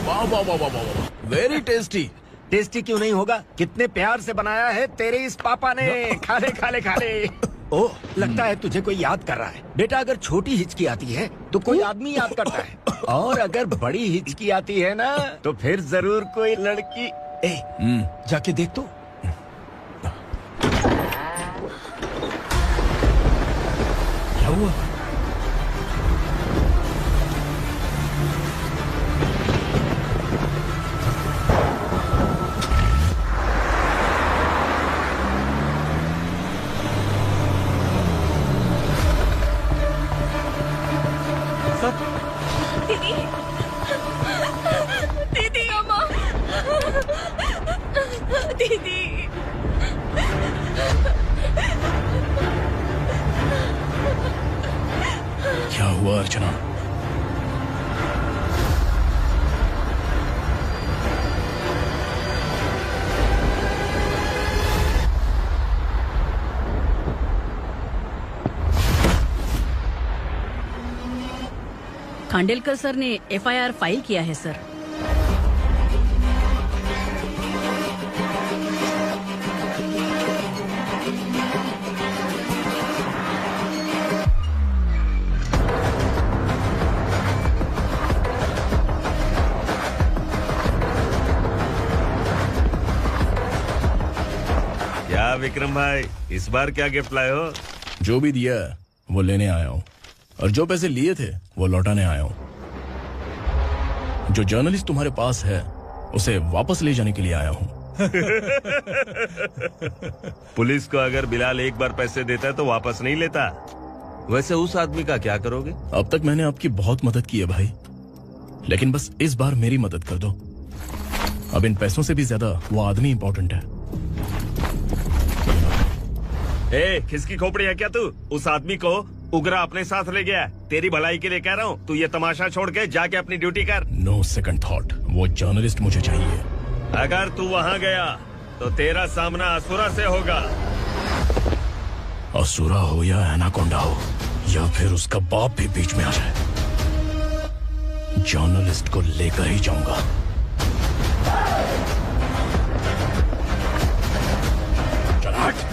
वाह वाह वाह वाह वाह, वेरी टेस्टी। टेस्टी क्यों नहीं होगा? कितने प्यार से बनाया है तेरे इस पापा ने। खा ले खा ले खा ले। ओह, लगता है तुझे कोई याद कर रहा है। बेटा अगर छोटी हिचकी आती है तो कोई आदमी याद करता है, और अगर बड़ी हिचकी आती है ना तो फिर जरूर कोई लड़की। जाके देख तो। क्या हुआ? दीदी, दीदी, अम्मा, दीदी। क्या हुआ अर्चना? खांडेलकर सर ने FIR फाइल किया है सर। क्या विक्रम भाई, इस बार क्या गिफ्ट लाए हो? जो भी दिया वो लेने आया हूँ, और जो पैसे लिए थे वो लौटाने आया हूँ। जो जर्नलिस्ट तुम्हारे पास है उसे वापस ले जाने के लिए आया हूँ। पुलिस को अगर बिलाल एक बार पैसे देता है तो वापस नहीं लेता। वैसे उस आदमी का क्या करोगे? अब तक मैंने आपकी बहुत मदद की है भाई, लेकिन बस इस बार मेरी मदद कर दो। अब इन पैसों से भी ज्यादा वो आदमी इंपॉर्टेंट है। ए, किसकी खोपड़ी है क्या तू? उस आदमी को उगरा अपने साथ ले गया। तेरी भलाई के लिए कह रहा हूँ, तू ये तमाशा छोड़ के जाके अपनी ड्यूटी कर। नो सेकंड थॉट, वो जर्नलिस्ट मुझे चाहिए। अगर तू वहाँ गया तो तेरा सामना असुरा से होगा। असुरा हो या एनाकोंडा हो, या फिर उसका बाप भी बीच में आ जाए, जर्नलिस्ट को लेकर ही जाऊंगा। चल हट।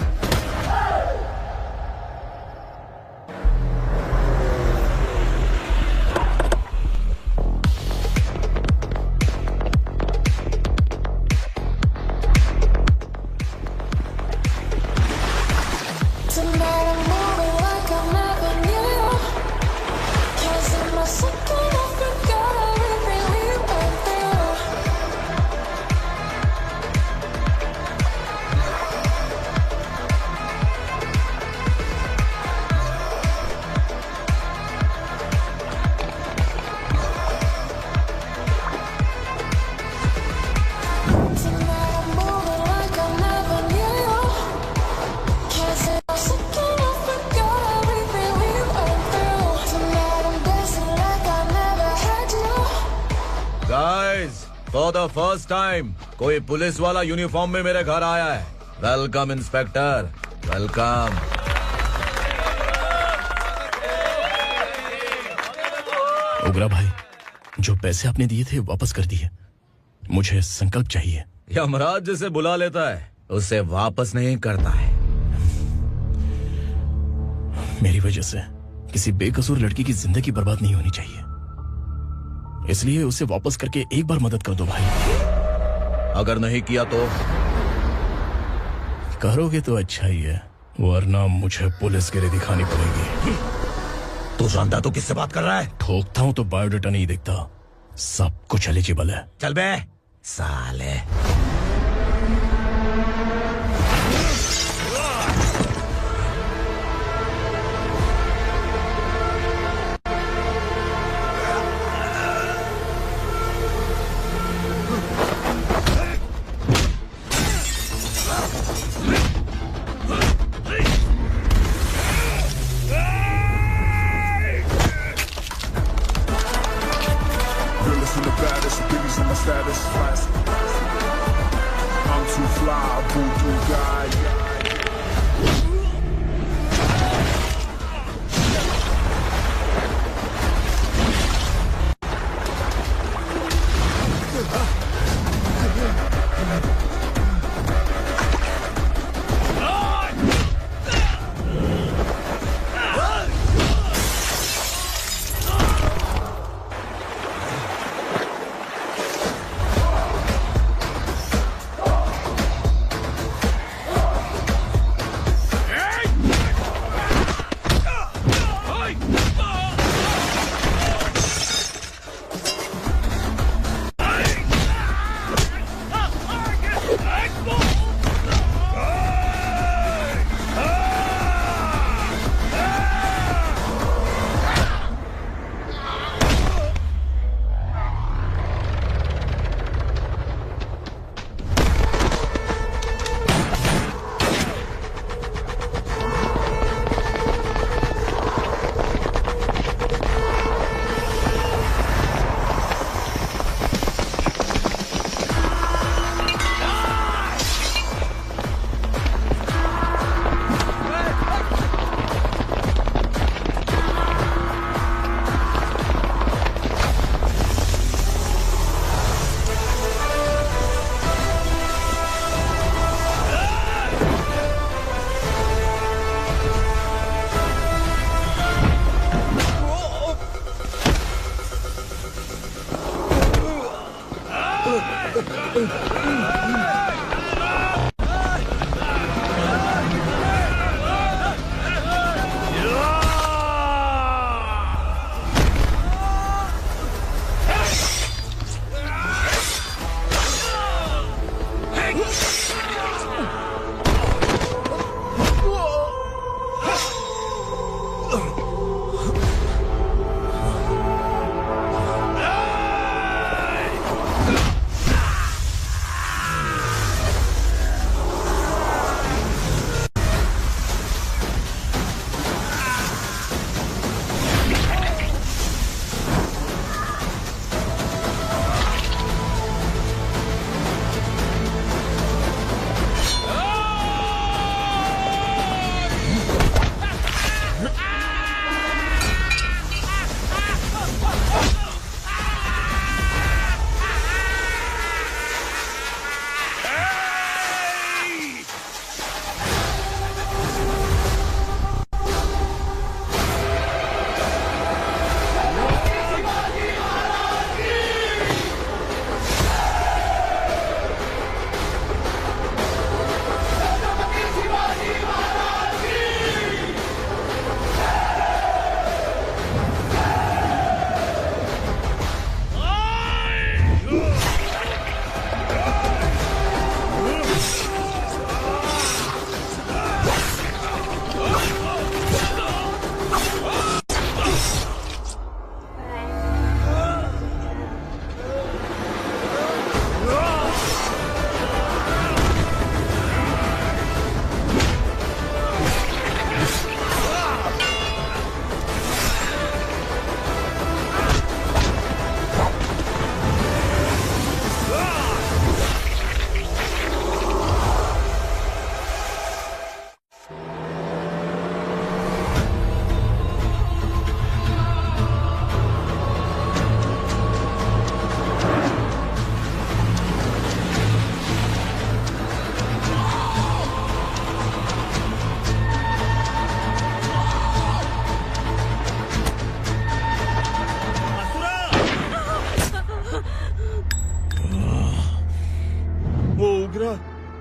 फॉर द फर्स्ट टाइम कोई पुलिस वाला यूनिफॉर्म में मेरे घर आया है। Welcome inspector, welcome. उग्रा भाई, जो पैसे आपने दिए थे वापस कर दिए। मुझे संकल्प चाहिए। यमराज जिसे बुला लेता है उसे वापस नहीं करता है। मेरी वजह से किसी बेकसूर लड़की की जिंदगी बर्बाद नहीं होनी चाहिए, इसलिए उसे वापस करके एक बार मदद कर दो भाई। अगर नहीं किया तो? करोगे तो अच्छा ही है, वरना मुझे पुलिस गिरी दिखानी पड़ेगी। तू जानता तो किससे बात कर रहा है? ठोकता हूं तो बायोडाटा नहीं दिखता, सब कुछ एलिजिबल है। चल बे साले।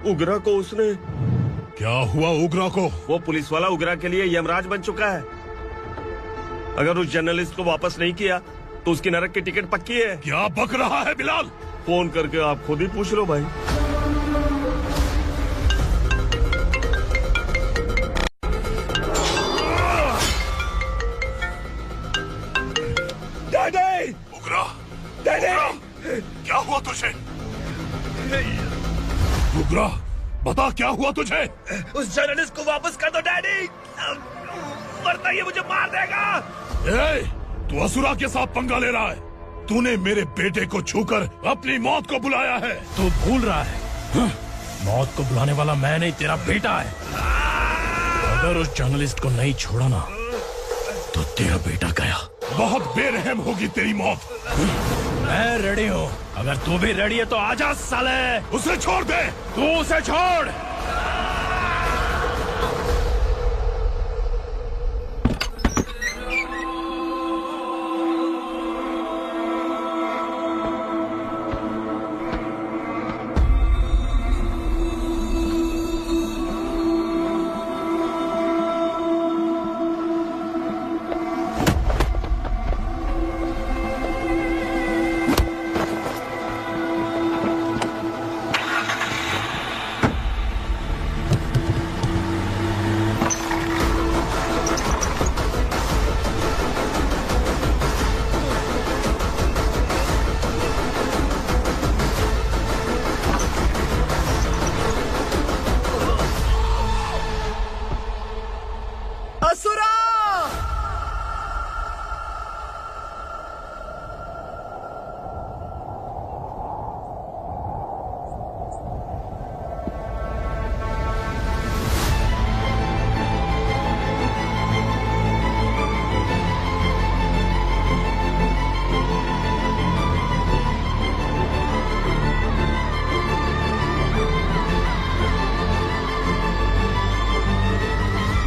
उगरा को उसने। क्या हुआ उगरा को? वो पुलिस वाला उगरा के लिए यमराज बन चुका है। अगर उस जर्नलिस्ट को वापस नहीं किया तो उसकी नरक की टिकट पक्की है। क्या बक रहा है बिलाल? फोन करके आप खुद ही पूछ लो भाई। डैडी! उगरा! डैडी! क्या हुआ तुझे? उगरा, बता क्या हुआ तुझे? उस जर्नलिस्ट को वापस कर दो डैडी, वरना ये मुझे मार देगा। तू असुरा के साथ पंगा ले रहा है। तूने मेरे बेटे को छूकर अपनी मौत को बुलाया है। तू भूल रहा है, मौत को बुलाने वाला मैं नहीं, तेरा बेटा है। अगर उस जर्नलिस्ट को नहीं छोड़ा ना तो तेरा बेटा गया। बहुत बेरहम होगी तेरी मौत। मैं रेडी हूँ, अगर तू भी रेडी है तो आजा साले। उसे छोड़ दे। तू उसे छोड़।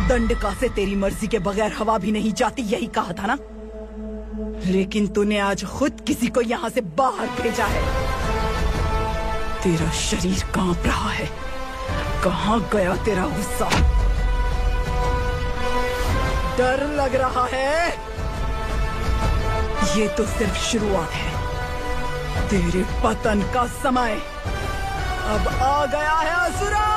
दंडका से तेरी मर्जी के बगैर हवा भी नहीं जाती, यही कहा था ना। लेकिन तूने आज खुद किसी को यहाँ से बाहर भेजा है। तेरा शरीर कांप रहा है। कहाँ गया तेरा गुस्सा? डर लग रहा है? ये तो सिर्फ शुरुआत है। तेरे पतन का समय अब आ गया है असुरा।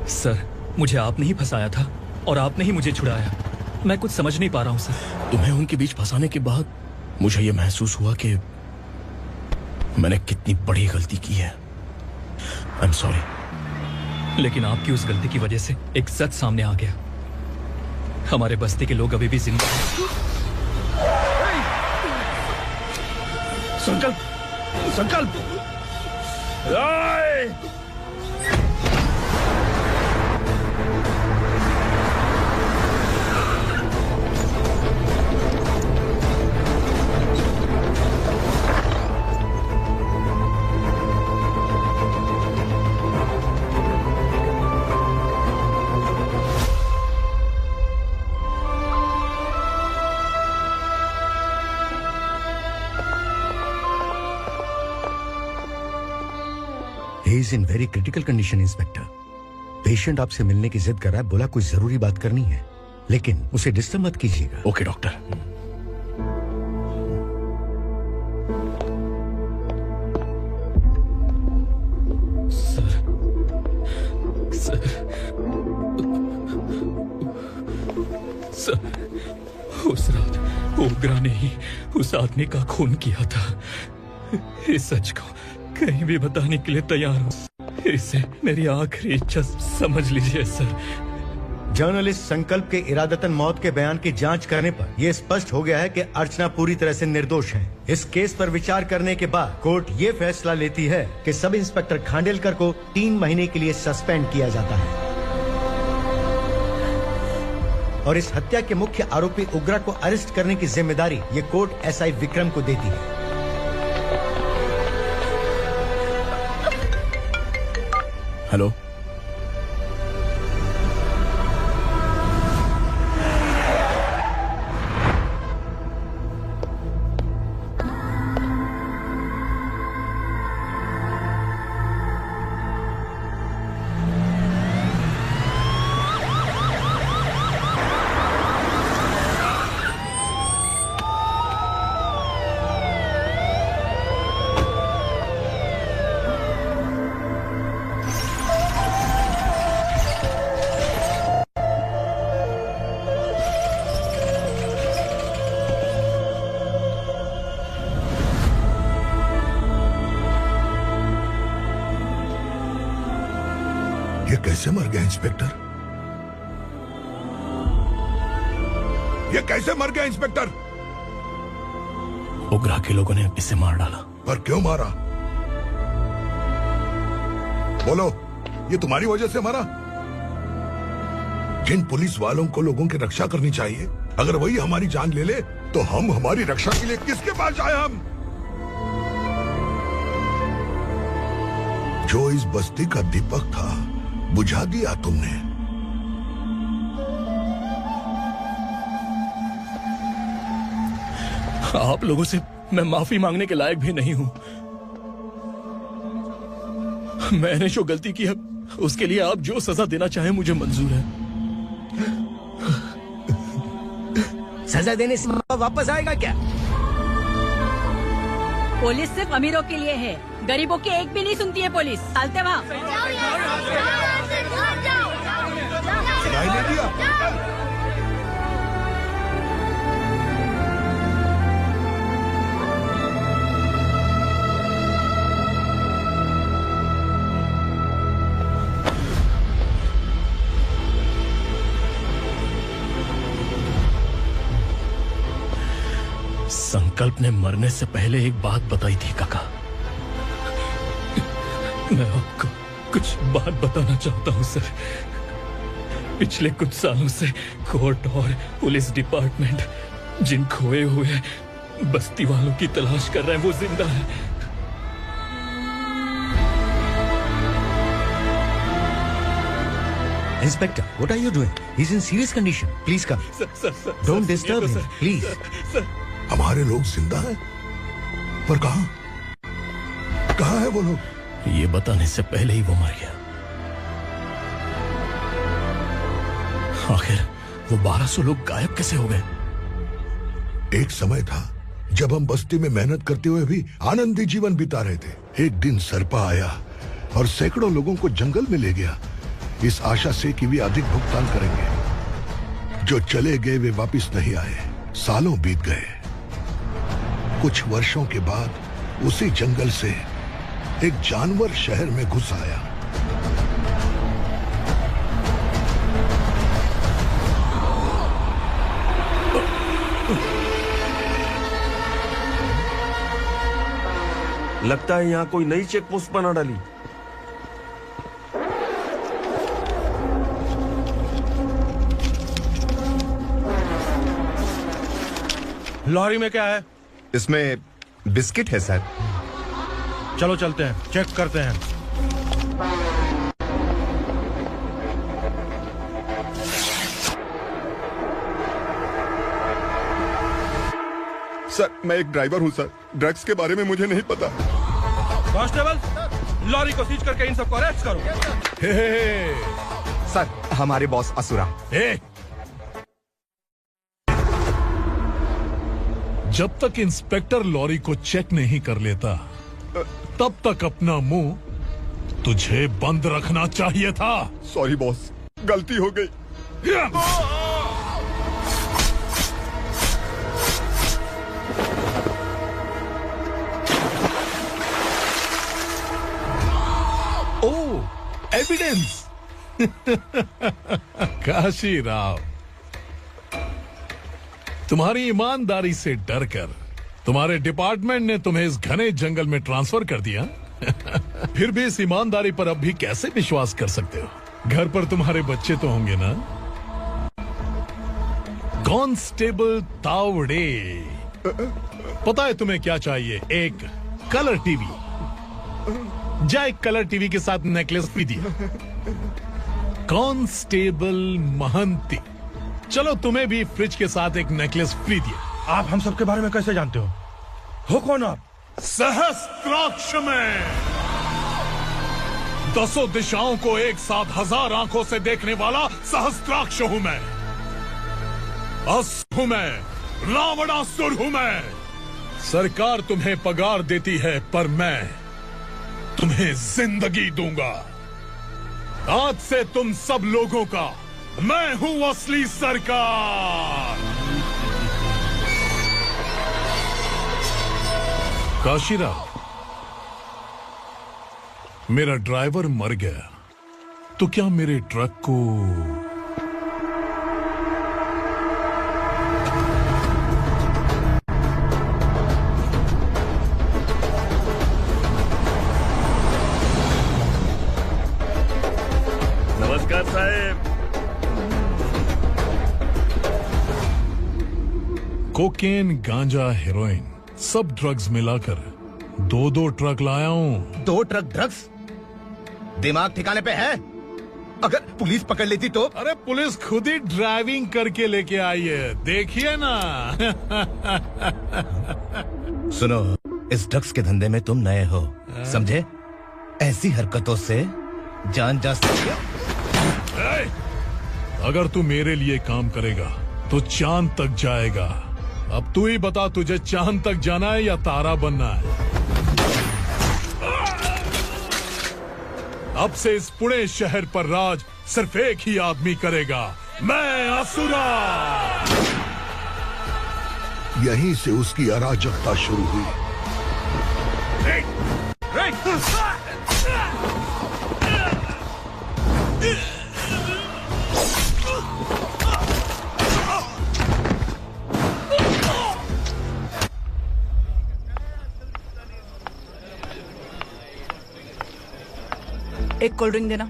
सर, मुझे आपने ही फंसाया था और आपने ही मुझे छुड़ाया। मैं कुछ समझ नहीं पा रहा हूँ सर। तुम्हें उनके बीच फंसाने के बाद मुझे यह महसूस हुआ कि मैंने कितनी बड़ी गलती की है। I am sorry. लेकिन आपकी उस गलती की वजह से एक सच सामने आ गया। हमारे बस्ती के लोग अभी भी जिंदा हैं। संकल्प, संकल्प। He is in very critical condition, inspector. Patient आपसे मिलने की जिद कर रहा है, बोला कुछ जरूरी बात करनी है, लेकिन उसे डिस्टर्ब मत कीजिएगा। Okay doctor. सर, उस रात ओग्रा ने ही उस आदमी का खून किया था। इस सच को कहीं भी बताने के लिए तैयार हूँ। इसे मेरी आखिरी इच्छा समझ लीजिए सर। जर्नलिस्ट संकल्प के इरादतन मौत के बयान की जांच करने पर यह स्पष्ट हो गया है कि अर्चना पूरी तरह से निर्दोष है। इस केस पर विचार करने के बाद कोर्ट ये फैसला लेती है कि सब इंस्पेक्टर खांडेलकर को 3 महीने के लिए सस्पेंड किया जाता है और इस हत्या के मुख्य आरोपी उग्रा को अरेस्ट करने की जिम्मेदारी ये कोर्ट एसआई विक्रम को देती है। हेलो, कैसे मर गया इंस्पेक्टर? ये कैसे मर गया इंस्पेक्टर? उग्रा के लोगों ने इसे मार डाला। पर क्यों मारा? बोलो, ये तुम्हारी वजह से मरा? जिन पुलिस वालों को लोगों की रक्षा करनी चाहिए, अगर वही हमारी जान ले ले तो हम हमारी रक्षा के लिए किसके पास जाए? हम जो इस बस्ती का दीपक था बुझा दिया तुमने। आप लोगों से मैं माफी मांगने के लायक भी नहीं हूं। मैंने जो गलती की है उसके लिए आप जो सजा देना चाहे मुझे मंजूर है। सजा देने से वापस आएगा क्या? पुलिस सिर्फ अमीरों के लिए है, गरीबों की एक भी नहीं सुनती है पुलिस। चलते वहाँ। सुनाई नहीं दिया? संकल्प ने मरने से पहले एक बात बताई थी काका। मैं आपको कुछ बात बताना चाहता हूं सर। पिछले कुछ सालों से कोर्ट और पुलिस डिपार्टमेंट जिन खोए हुए बस्ती वालों की तलाश कर रहे हैं वो जिंदा है। Inspector, what are you doing? He's in serious condition. Please come. Don't disturb him, please. हमारे लोग जिंदा हैं? पर कहां? कहां है वो लोग? ये बताने से पहले ही वो मर गया। आखिर वो 1200 लोग गायब कैसे हो गए? एक समय था जब हम बस्ती में मेहनत करते हुए भी आनंदी जीवन बिता रहे थे। एक दिन सरपा आया और सैकड़ों लोगों को जंगल में ले गया, इस आशा से कि वे अधिक भुगतान करेंगे। जो चले गए वे वापस नहीं आए। सालों बीत गए। कुछ वर्षों के बाद उसी जंगल से एक जानवर शहर में घुस आया। लगता है यहाँ कोई नई चेक पोस्ट बना डाली। लॉरी में क्या है? इसमें बिस्किट है सर। चलो चलते हैं, चेक करते हैं। सर, मैं एक ड्राइवर हूँ सर। ड्रग्स के बारे में मुझे नहीं पता। कांस्टेबल, लॉरी को सीज करके इन सबको अरेस्ट करो। सर, हमारे बॉस असुरा। जब तक इंस्पेक्टर लॉरी को चेक नहीं कर लेता तब तक अपना मुंह तुझे बंद रखना चाहिए था। सॉरी बॉस, गलती हो गई। एविडेंस। काशी राव, तुम्हारी ईमानदारी से डरकर तुम्हारे डिपार्टमेंट ने तुम्हें इस घने जंगल में ट्रांसफर कर दिया। फिर भी इस ईमानदारी पर अब भी कैसे विश्वास कर सकते हो? घर पर तुम्हारे बच्चे तो होंगे ना? कांस्टेबल तावड़े, पता है तुम्हें क्या चाहिए? एक कलर टीवी। जा एक कलर टीवी के साथ नेकलेस भी दिया। कांस्टेबल महंती, चलो तुम्हें भी फ्रिज के साथ एक नेकलेस फ्री दिया। आप हम सबके बारे में कैसे जानते हो कौन आप? सहस्त्राक्ष में 10 दिशाओं को एक साथ 1000 आंखों से देखने वाला सहस्त्राक्ष हूं मैं। असुर हूं मैं, रावणासुर हूं मैं। सरकार तुम्हें पगार देती है पर मैं तुम्हें जिंदगी दूंगा। आज से तुम सब लोगों का मैं हूं असली सरकार। काशीराव, मेरा ड्राइवर मर गया तो क्या मेरे ट्रक को नमस्कार साहब। कोकेन, गांजा, हेरोइन, सब ड्रग्स मिलाकर 2 ट्रक लाया हूँ। 2 ट्रक ड्रग्स? दिमाग ठिकाने पे है? अगर पुलिस पकड़ लेती तो? अरे पुलिस खुद ही ड्राइविंग करके लेके आई है, देखिए ना। सुनो, इस ड्रग्स के धंधे में तुम नए हो, समझे? ऐसी हरकतों से जान जा सकती है। अगर तू मेरे लिए काम करेगा तो चांद तक जाएगा। अब तू ही बता, तुझे चांद तक जाना है या तारा बनना है? अब से इस पुणे शहर पर राज सिर्फ एक ही आदमी करेगा, मैं असुरा। यहीं से उसकी अराजकता शुरू हुई। एक कोल्ड ड्रिंक देना।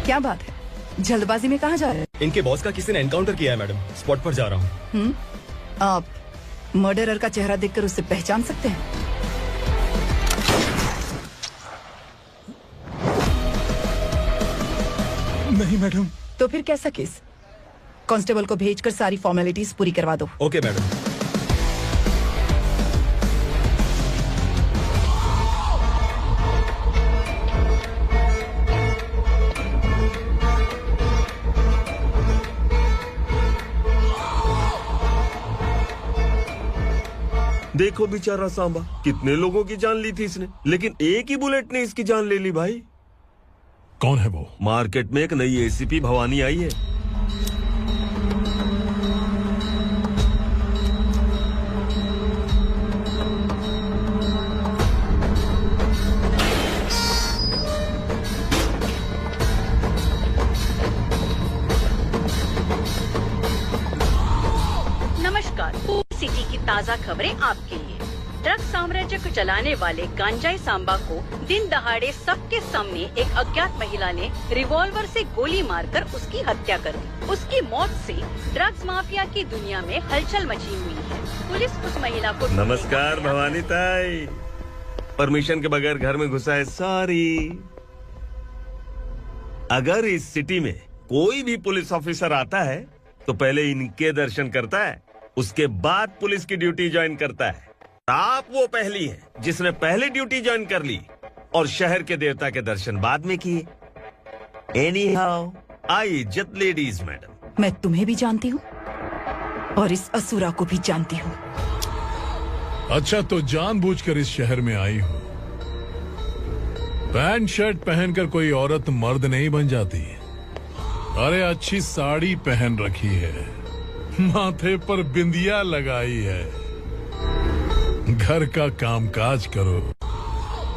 क्या बात है, जल्दबाजी में कहाँ जा रहे हैं? इनके बॉस का किसी ने एनकाउंटर किया है मैडम, स्पॉट पर जा रहा हूँ। आप मर्डरर का चेहरा देखकर उससे पहचान सकते हैं? नहीं मैडम। तो फिर कैसा केस? कांस्टेबल को भेजकर सारी फॉर्मेलिटीज पूरी करवा दो। Okay madam. देखो बेचारा सांबा, कितने लोगों की जान ली थी इसने, लेकिन एक ही बुलेट ने इसकी जान ले ली भाई। कौन है वो? मार्केट में एक नई एसीपी भवानी आई है। नमस्कार, सिटी की ताज़ा खबरें आपके लिए। ड्रग साम्राज्य को चलाने वाले गांजाई सांबा को दिन दहाड़े सबके सामने एक अज्ञात महिला ने रिवॉल्वर से गोली मारकर उसकी हत्या कर दी। उसकी मौत से ड्रग्स माफिया की दुनिया में हलचल मची हुई है। पुलिस उस महिला को नमस्कार भवानी ताई, परमिशन के बगैर घर में घुसा है, सॉरी। अगर इस सिटी में कोई भी पुलिस ऑफिसर आता है तो पहले इनके दर्शन करता है, उसके बाद पुलिस की ड्यूटी ज्वाइन करता है। आप वो पहली हैं जिसने पहले ड्यूटी ज्वाइन कर ली और शहर के देवता के दर्शन बाद में किए। एनीहाउ, आई इज्जत लेडीज मैडम। मैं तुम्हें भी जानती हूँ और इस असुरा को भी जानती हूँ। अच्छा, तो जानबूझकर इस शहर में आई हो। पैंट शर्ट पहनकर कोई औरत मर्द नहीं बन जाती। अरे अच्छी साड़ी पहन रखी है, माथे पर बिंदिया लगाई है, घर का कामकाज करो,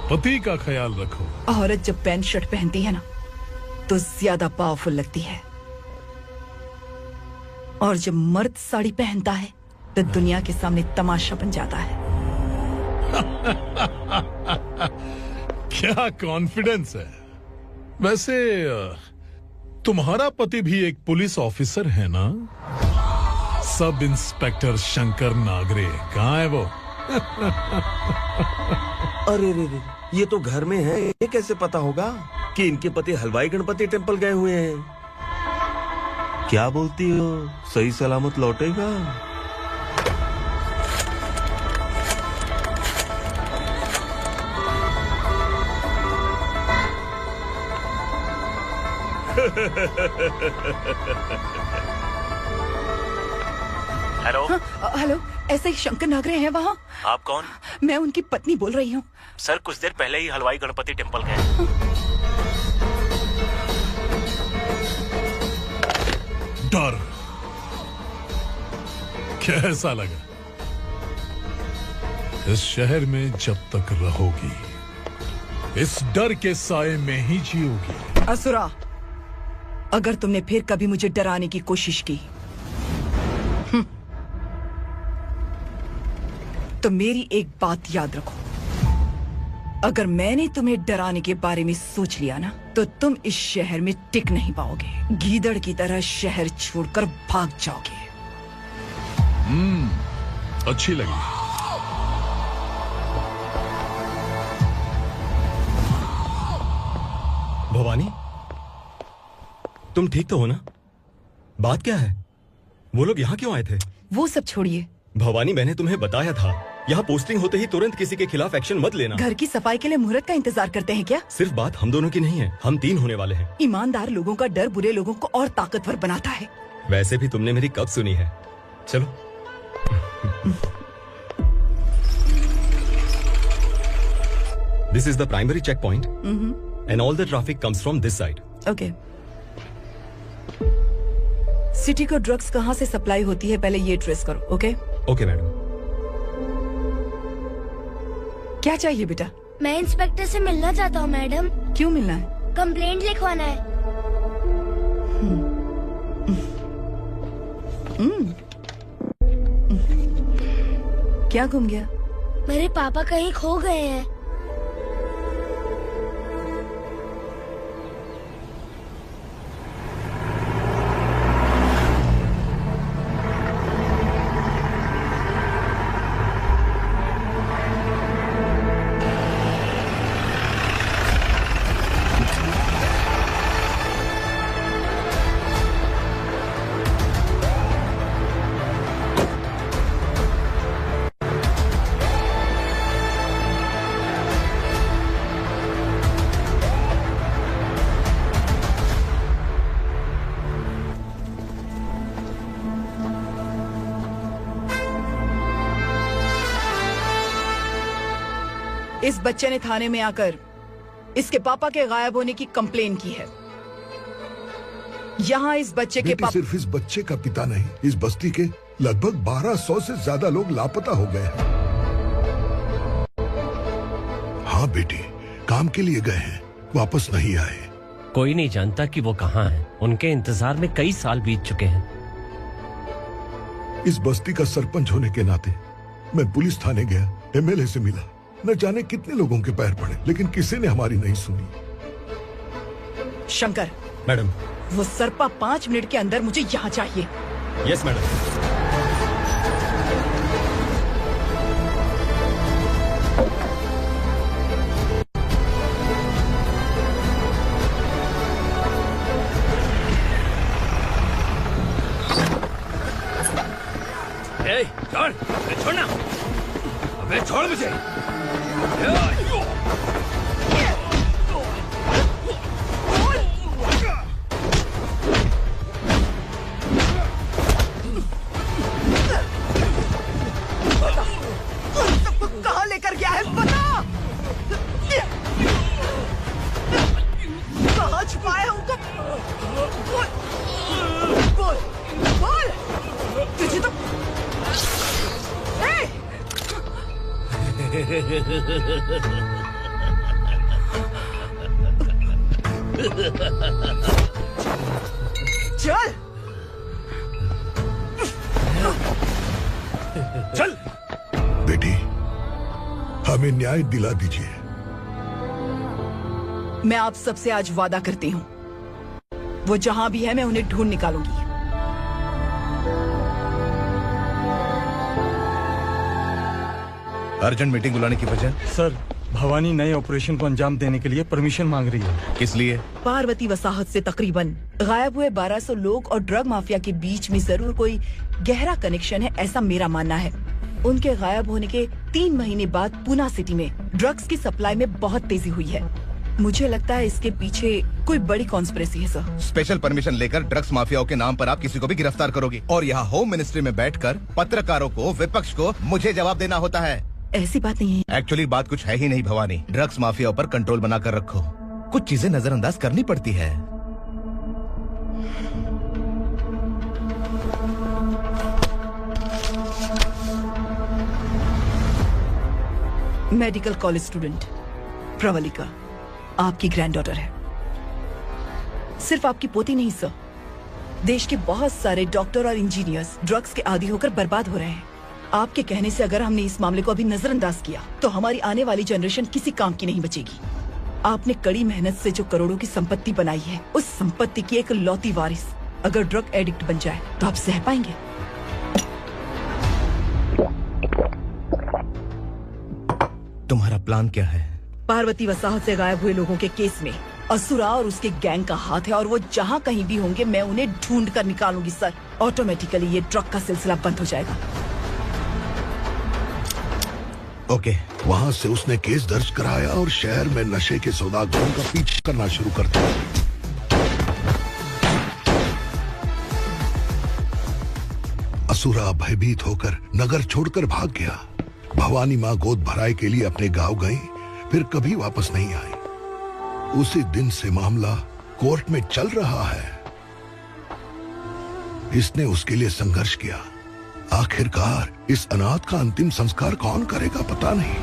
पति का ख्याल रखो। औरत जब पैंट शर्ट पहनती है ना तो ज्यादा पावरफुल लगती है, और जब मर्द साड़ी पहनता है तो दुनिया के सामने तमाशा बन जाता है। क्या कॉन्फिडेंस है। वैसे तुम्हारा पति भी एक पुलिस ऑफिसर है ना? सब इंस्पेक्टर शंकर नागरे, कहाँ है वो? अरे रे रे, ये तो घर में है, ये कैसे पता होगा कि इनके पति हलवाई गणपति टेम्पल गए हुए हैं? क्या बोलती हो, सही सलामत लौटेगा? हेलो। हेलो, ऐसे ही शंकर नागरे हैं वहाँ? आप कौन? मैं उनकी पत्नी बोल रही हूँ। सर कुछ देर पहले ही हलवाई गणपति टेम्पल गए। डर कैसा लगा? इस शहर में जब तक रहोगी इस डर के साए में ही जियोगी। असुरा, अगर तुमने फिर कभी मुझे डराने की कोशिश की तो मेरी एक बात याद रखो, अगर मैंने तुम्हें डराने के बारे में सोच लिया ना तो तुम इस शहर में टिक नहीं पाओगे। गीदड़ की तरह शहर छोड़कर भाग जाओगे। अच्छी लगी। भवानी, तुम ठीक तो हो ना? बात क्या है? वो लोग यहाँ क्यों आए थे? वो सब छोड़िए भवानी, मैंने तुम्हें बताया था यहाँ पोस्टिंग होते ही तुरंत किसी के खिलाफ एक्शन मत लेना। घर की सफाई के लिए मुहूर्त का इंतजार करते हैं क्या? सिर्फ बात हम दोनों की नहीं है, हम 3 होने वाले हैं। ईमानदार लोगों का डर बुरे लोगों को और ताकतवर बनाता है। वैसे भी तुमने मेरी कब सुनी है। चलो। This is the primary checkpoint and all the traffic comes from this side. Okay. City को ड्रग्स कहाँ से सप्लाई होती है पहले ये ट्रेस करो। ओके? Okay madam. क्या चाहिए बेटा? मैं इंस्पेक्टर से मिलना चाहता हूँ मैडम। क्यों मिलना है? कंप्लेंट लिखवाना है। क्या गुम गया? मेरे पापा कहीं खो गए हैं। इस बच्चे ने थाने में आकर इसके पापा के गायब होने की कंप्लेन की है। यहाँ इस बच्चे के पापा सिर्फ इस बच्चे का पिता नहीं, इस बस्ती के लगभग 1200 से ज्यादा लोग लापता हो गए हैं। हाँ बेटी, काम के लिए गए हैं, वापस नहीं आए। कोई नहीं जानता कि वो कहाँ हैं। उनके इंतजार में कई साल बीत चुके हैं। इस बस्ती का सरपंच होने के नाते मैं पुलिस थाने गया, एमएलए से मिला, न जाने कितने लोगों के पैर पड़े, लेकिन किसी ने हमारी नहीं सुनी। शंकर, मैडम, वो सरपा 5 मिनट के अंदर मुझे यहाँ चाहिए। Yes madam. छोड़, छोड़ना, अबे छोड़ मुझे। चल चल बेटी, हमें न्याय दिला दीजिए। मैं आप सबसे आज वादा करती हूँ, वो जहां भी है मैं उन्हें ढूंढ निकालूंगी। अर्जेंट मीटिंग बुलाने की वजह? सर, भवानी नए ऑपरेशन को अंजाम देने के लिए परमिशन मांग रही है। किस लिए? पार्वती वसाहत से तकरीबन गायब हुए 1200 लोग और ड्रग माफिया के बीच में जरूर कोई गहरा कनेक्शन है, ऐसा मेरा मानना है। उनके गायब होने के 3 महीने बाद पूना सिटी में ड्रग्स की सप्लाई में बहुत तेजी हुई है। मुझे लगता है इसके पीछे कोई बड़ी कॉन्स्पिरेसी है सर। स्पेशल परमिशन लेकर ड्रग्स माफियाओं के नाम पर आप किसी को भी गिरफ्तार करोगे और यहाँ होम मिनिस्ट्री में बैठकर पत्रकारों को, विपक्ष को मुझे जवाब देना होता है। ऐसी बात नहीं है। एक्चुअली बात कुछ है ही नहीं भवानी। ड्रग्स माफियाओं पर कंट्रोल बनाकर रखो, कुछ चीजें नजरअंदाज करनी पड़ती है। मेडिकल कॉलेज स्टूडेंट प्रवलिका आपकी ग्रैंडडॉटर है। सिर्फ आपकी पोती नहीं सर, देश के बहुत सारे डॉक्टर और इंजीनियर्स ड्रग्स के आदी होकर बर्बाद हो रहे हैं। आपके कहने से अगर हमने इस मामले को अभी नजरअंदाज किया तो हमारी आने वाली जनरेशन किसी काम की नहीं बचेगी। आपने कड़ी मेहनत से जो करोड़ों की संपत्ति बनाई है, उस संपत्ति की एक लौती वारिस अगर ड्रग एडिक्ट बन जाए तो आप सह पाएंगे? तुम्हारा प्लान क्या है? पार्वती वसाहत से गायब हुए लोगों के केस में असुरा और उसके गैंग का हाथ है और वो जहाँ कहीं भी होंगे मैं उन्हें ढूंढ कर निकालूंगी सर। ऑटोमेटिकली ये ड्रग का सिलसिला बंद हो जाएगा। ओके। वहाँ से उसने केस दर्ज कराया और शहर में नशे के सौदागरों का पीछा करना शुरू कर दिया। असुरा भयभीत होकर नगर छोड़कर भाग गया। भवानी माँ गोद भराई के लिए अपने गांव गई, फिर कभी वापस नहीं आई। उसी दिन से मामला कोर्ट में चल रहा है। इसने उसके लिए संघर्ष किया। आखिरकार इस अनाथ का अंतिम संस्कार कौन करेगा पता नहीं।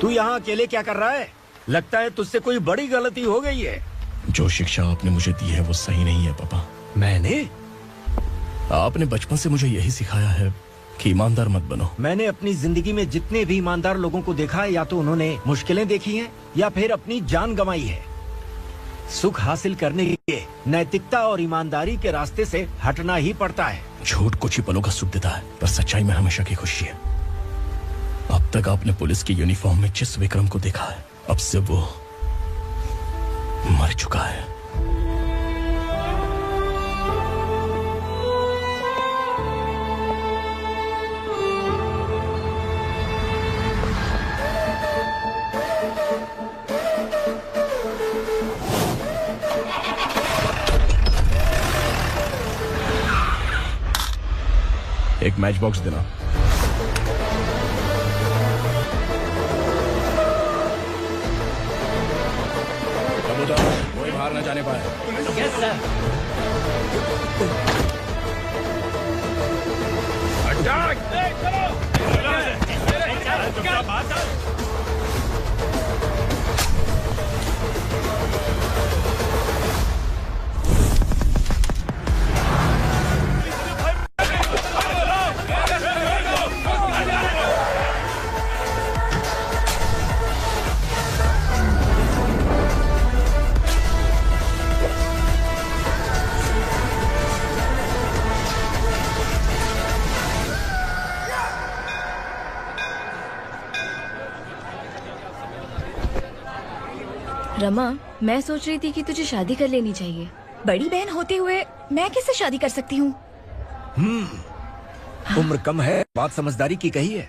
तू यहाँ अकेले क्या कर रहा है? लगता है तुझसे कोई बड़ी गलती हो गई है। जो शिक्षा आपने मुझे दी है वो सही नहीं है पापा। मैंने? आपने बचपन से मुझे यही सिखाया है कि ईमानदार मत बनो। मैंने अपनी जिंदगी में जितने भी ईमानदार लोगों को देखा है, या तो उन्होंने मुश्किलें देखी हैं या फिर अपनी जान गंवाई है। सुख हासिल करने के लिए नैतिकता और ईमानदारी के रास्ते से हटना ही पड़ता है। झूठ कुछ ही पलों का सुख देता है, पर सच्चाई में हमेशा की खुशी है। अब तक आपने पुलिस की यूनिफॉर्म में जिस विक्रम को देखा है, अब से वो मर चुका है। एक मैच बॉक्स देना। कोई बाहर ना जाने पाए। Yes sir. रमा, मैं सोच रही थी कि तुझे शादी कर लेनी चाहिए। बड़ी बहन होते हुए मैं कैसे शादी कर सकती हूँ? उम्र कम है, बात समझदारी की कही है।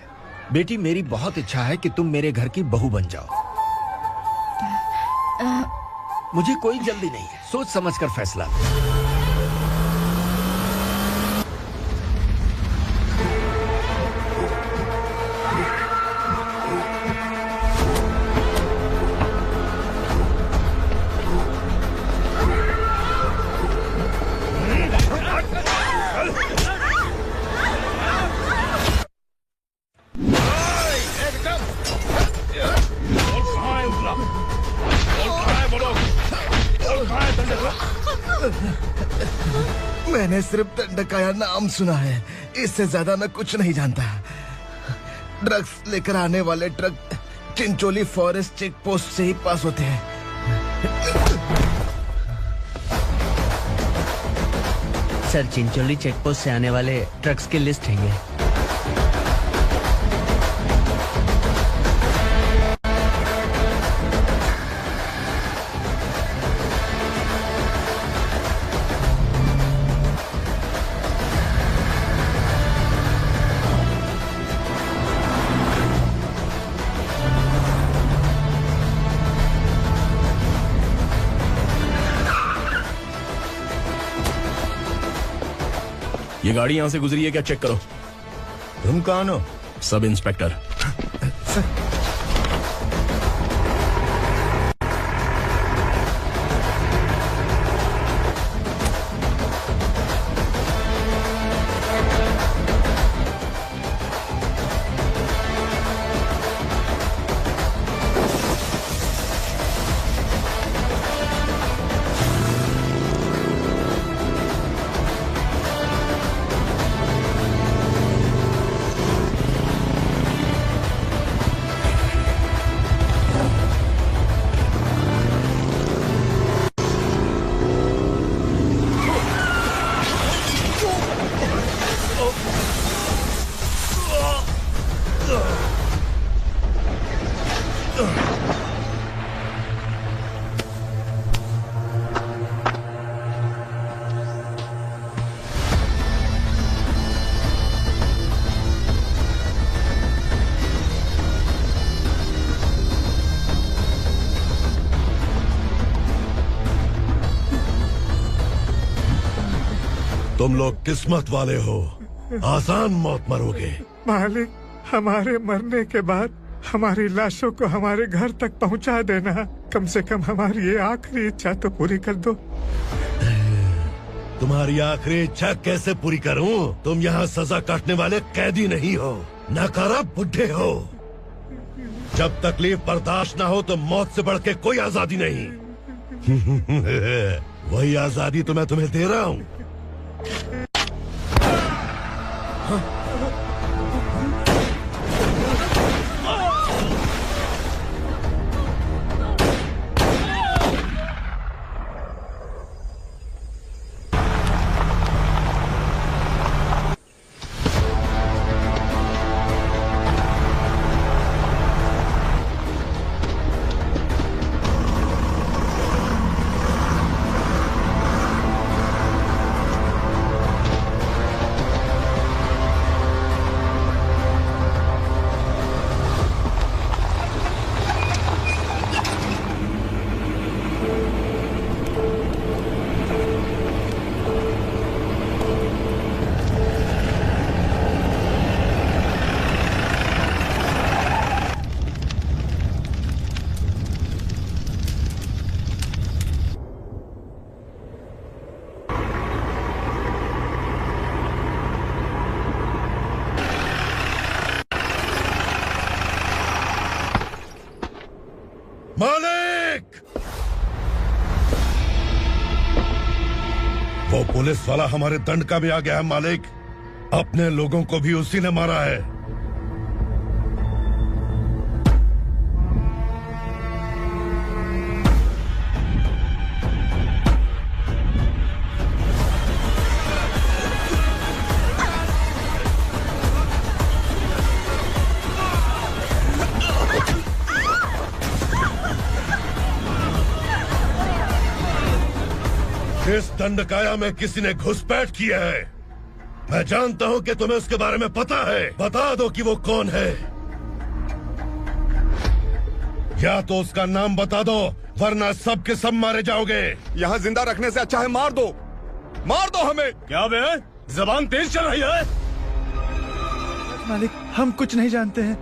बेटी, मेरी बहुत इच्छा है कि तुम मेरे घर की बहू बन जाओ। मुझे कोई जल्दी नहीं है, सोच समझ कर फैसला लो। मैंने सिर्फ दंडकाया नाम सुना है, इससे ज्यादा मैं कुछ नहीं जानता। ड्रग्स लेकर आने वाले truck Chincholi forest check post से ही पास होते हैं। सर, चिंचोली चेक पोस्ट से आने वाले ट्रक्स की लिस्ट है ये। ये गाड़ी यहां से गुजरी है क्या, चेक करो। तुम कौन हो? Sub inspector. तुम लोग किस्मत वाले हो, आसान मौत मरोगे। मालिक, हमारे मरने के बाद हमारी लाशों को हमारे घर तक पहुंचा देना। कम से कम हमारी ये आखिरी इच्छा तो पूरी कर दो। तुम्हारी आखिरी इच्छा कैसे पूरी करूं? तुम यहाँ सजा काटने वाले कैदी नहीं हो, नकारा बुढ़े हो। जब तकलीफ बर्दाश्त ना हो तो मौत से बढ़ के कोई आजादी नहीं। वही आजादी तो मैं तुम्हें दे रहा हूँ। मालिक! वो पुलिस वाला हमारे दंड का भी आ गया है मालिक। अपने लोगों को भी उसी ने मारा है। इस दंडकाया में किसी ने घुसपैठ किया है। मैं जानता हूं कि तुम्हें उसके बारे में पता है। बता दो कि वो कौन है, या तो उसका नाम बता दो, वरना सब के सब मारे जाओगे। यहाँ जिंदा रखने से अच्छा है मार दो, मार दो हमें। क्या बे, जबान तेज चल रही है? मालिक, हम कुछ नहीं जानते हैं।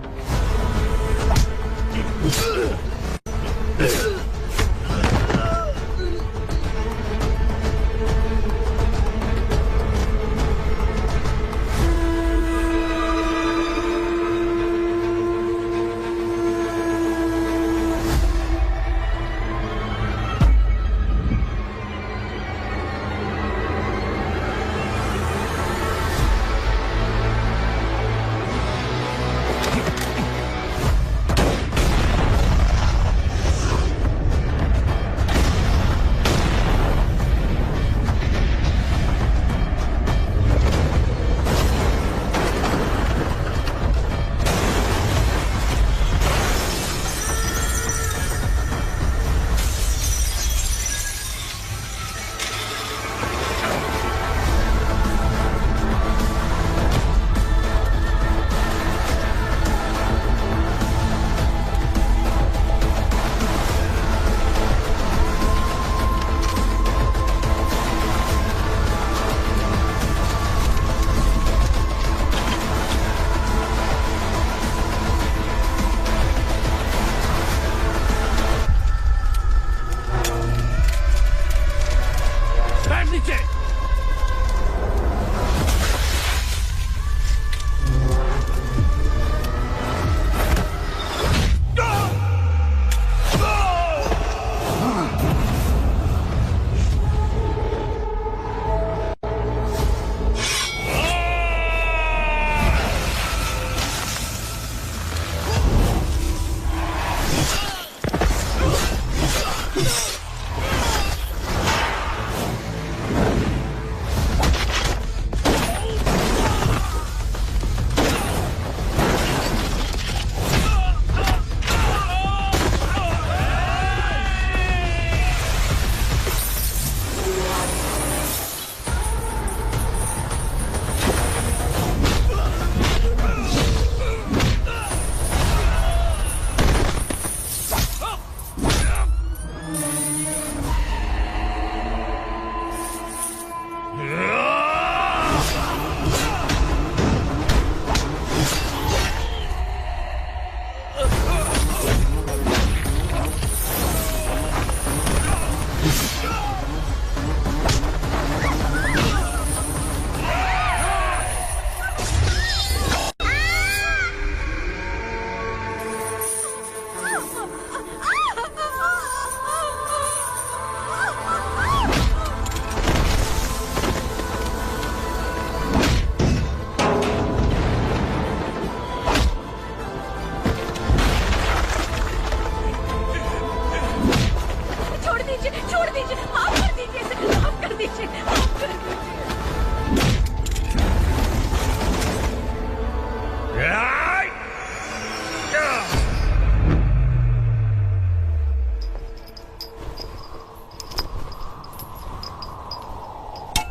छोड़ दीजिए, माफ कर दीजिए इसे, माफ कर दीजिए, माफ कर दीजिए।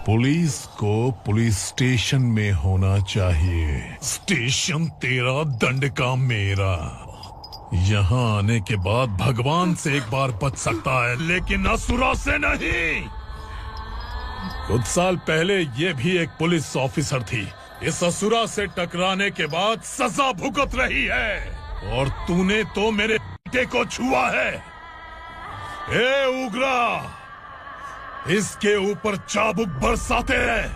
पुलिस को पुलिस स्टेशन में होना चाहिए। स्टेशन तेरा, दंड का मेरा। यहाँ आने के बाद भगवान से एक बार बच सकता है, लेकिन असुरा से नहीं। कुछ साल पहले ये भी एक पुलिस ऑफिसर थी। इस असुरा से टकराने के बाद सजा भुगत रही है, और तूने तो मेरे बेटे को छुआ है। ए उग्रा, इसके ऊपर चाबुक बरसाते हैं,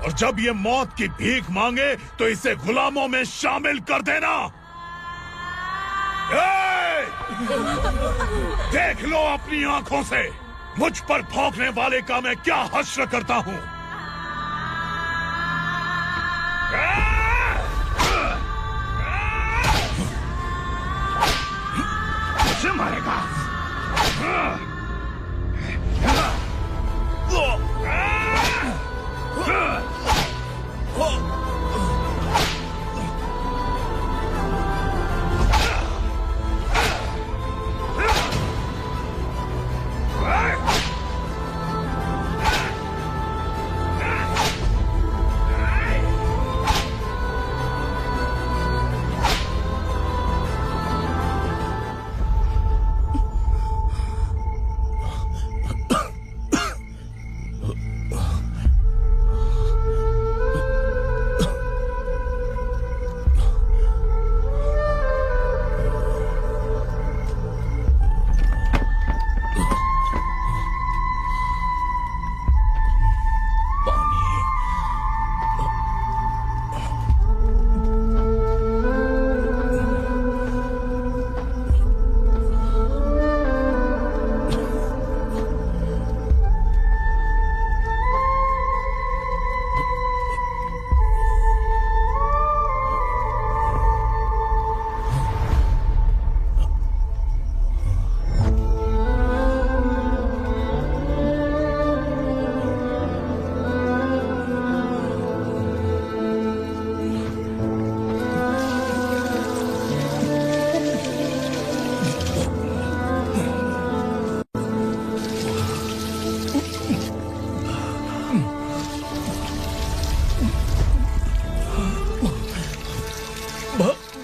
और जब ये मौत की भीख मांगे तो इसे गुलामों में शामिल कर देना। देख लो अपनी आंखों से मुझ पर भौंकने वाले का मैं क्या हश्र करता हूँ। मारेगा।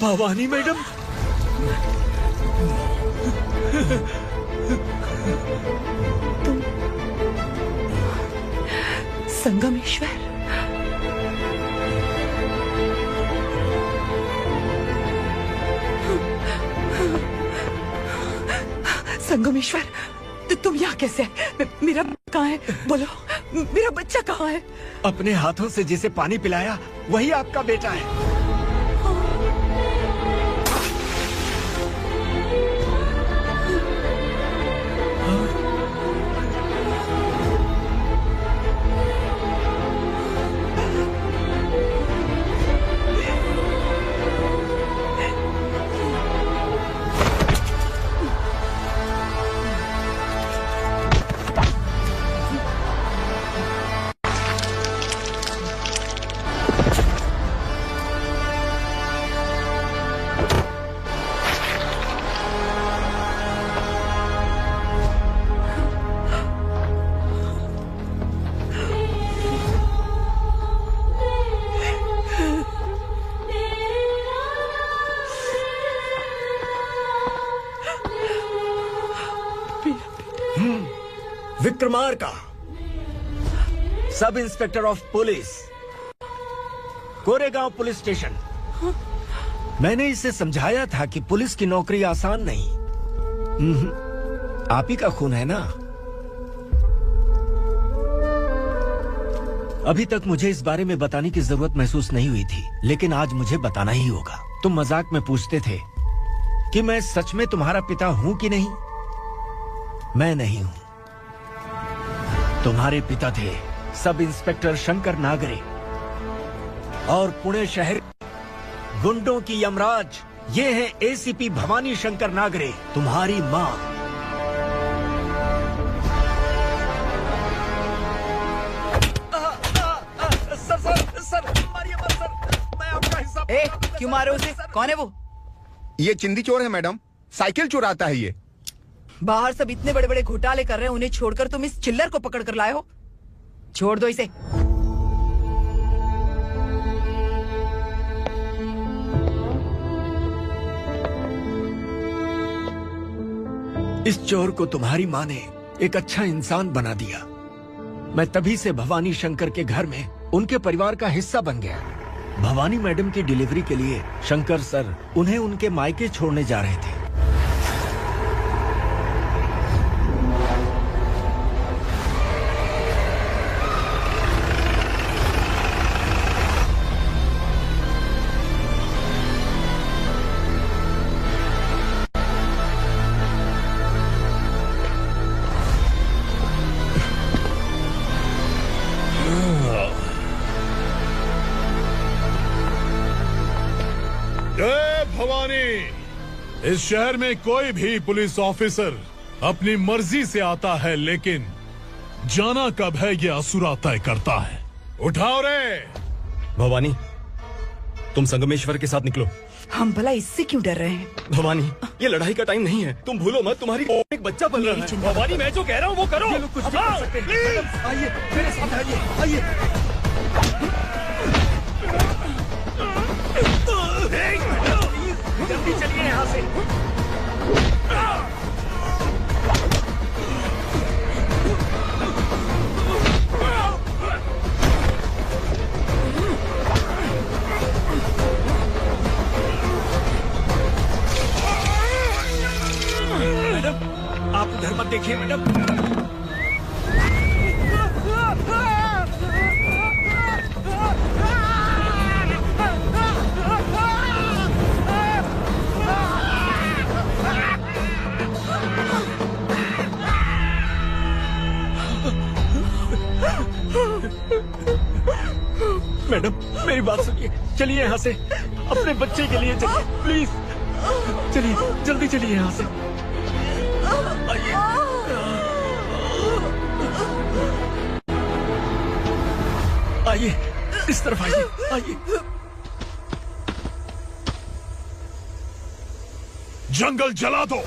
भवानी मैडम, संगमेश्वर, संगमेश्वर, तुम यहाँ कैसे? मेरा कहाँ है? बोलो, मेरा बच्चा कहाँ है? अपने हाथों से जिसे पानी पिलाया वही आपका बेटा है। Vikramarka, sub inspector of police, Koregaon police station. मैंने इसे समझाया था कि पुलिस की नौकरी आसान नहीं। आप ही का खून है ना। अभी तक मुझे इस बारे में बताने की जरूरत महसूस नहीं हुई थी, लेकिन आज मुझे बताना ही होगा। तुम मजाक में पूछते थे कि मैं सच में तुम्हारा पिता हूं कि नहीं। मैं नहीं हूं। तुम्हारे पिता थे सब इंस्पेक्टर शंकर नागरे, और पुणे शहर गुंडों की यमराज ये है एसीपी भवानी शंकर नागरे, तुम्हारी मां। सर, मारिए मत सर, मैं आपका हिस्सा। क्यों मारे उसे? कौन है वो? ये चिंदी चोर है मैडम, साइकिल चुराता है ये। बाहर सब इतने बड़े बड़े घोटाले कर रहे हैं, उन्हें छोड़कर तुम इस चिल्लर को पकड़ कर लाए हो। छोड़ दो इसे। इस चोर को तुम्हारी माँ ने एक अच्छा इंसान बना दिया। मैं तभी से भवानी शंकर के घर में उनके परिवार का हिस्सा बन गया। भवानी मैडम की डिलीवरी के लिए शंकर सर उन्हें उनके मायके छोड़ने जा रहे थे। जय भवानी। इस शहर में कोई भी पुलिस ऑफिसर अपनी मर्जी से आता है, लेकिन जाना कब है ये असुरा तय करता है। उठाओ रे। भवानी, तुम संगमेश्वर के साथ निकलो। हम भला इससे क्यों डर रहे हैं? भवानी, ये लड़ाई का टाइम नहीं है। तुम भूलो मत, तुम्हारी एक बच्चा पल रहा है। भवानी, मैं जो कह रहा हूँ वो करो। ये लोग कुछ भी कर सकते हैं। आइए मेरे साथ आइए, आइए। जल्दी चलिए यहाँ से। मैडम, आप उधर मत देखिए मैडम। मैडम, मेरी बात सुनिए। चलिए यहाँ से, अपने बच्चे के लिए चलिए, प्लीज। चलिए, जल्दी चलिए यहाँ से। आइए। आइए, इस तरफ आइए, आइए। जंगल जला दो।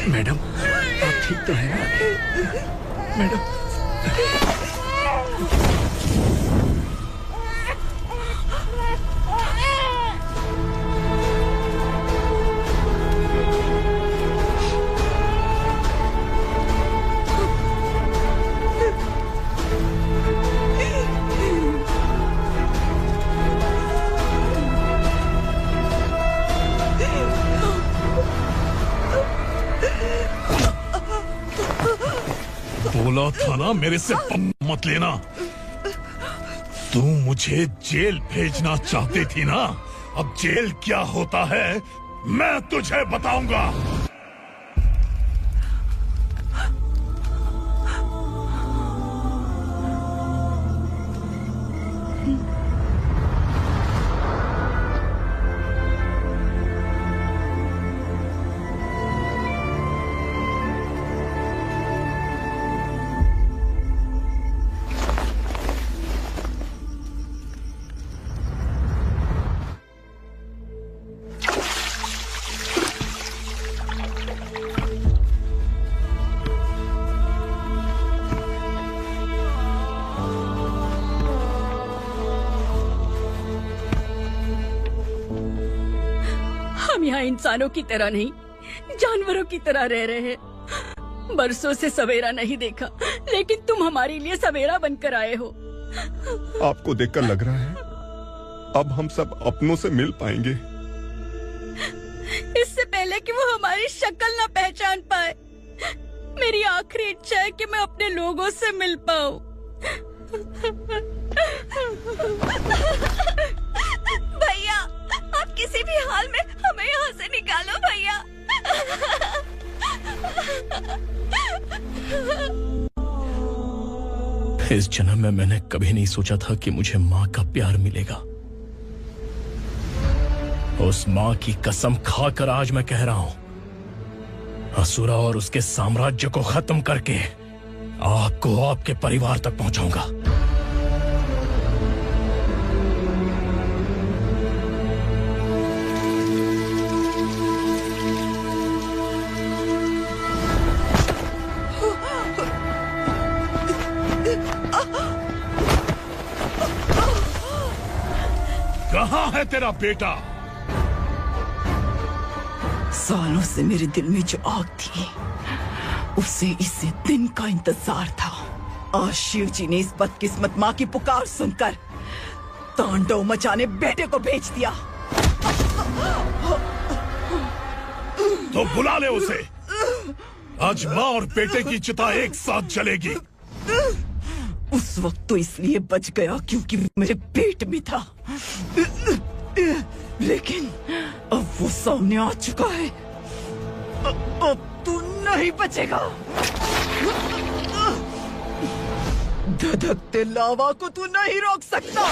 मैडम, आप ठीक तो हैं ना? मैडम, बोला था ना मेरे से पंगा मत लेना। तू मुझे जेल भेजना चाहती थी ना, अब जेल क्या होता है मैं तुझे बताऊंगा। हम यहाँ इंसानों की तरह नहीं, जानवरों की तरह रह रहे हैं। बरसों से सवेरा नहीं देखा, लेकिन तुम हमारे लिए सवेरा बनकर आए हो। आपको देखकर लग रहा है अब हम सब अपनों से मिल पाएंगे। इससे पहले कि वो हमारी शक्ल न पहचान पाए, मेरी आखिरी इच्छा है कि मैं अपने लोगों से मिल पाऊं। भैया, आप किसी भी हाल में हमें यहाँ से निकालो भैया। इस जन्म में मैंने कभी नहीं सोचा था कि मुझे माँ का प्यार मिलेगा। उस माँ की कसम खाकर आज मैं कह रहा हूं, असुरा और उसके साम्राज्य को खत्म करके आपको आपके परिवार तक पहुंचाऊंगा। कहाँ है तेरा बेटा? सालों से मेरे दिल में जो आग थी, उसे इसी दिन का इंतजार था। आज शिव जी ने इस बदकिस्मत माँ की पुकार सुनकर तांडव मचाने बेटे को भेज दिया। तो बुला ले उसे। आज माँ और बेटे की चिता एक साथ जलेगी। उस वक्त तो इसलिए बच गया क्योंकि मेरे पेट में था, लेकिन अब वो सामने आ चुका है। अब तू नहीं बचेगा। धधकते लावा को तू नहीं रोक सकता।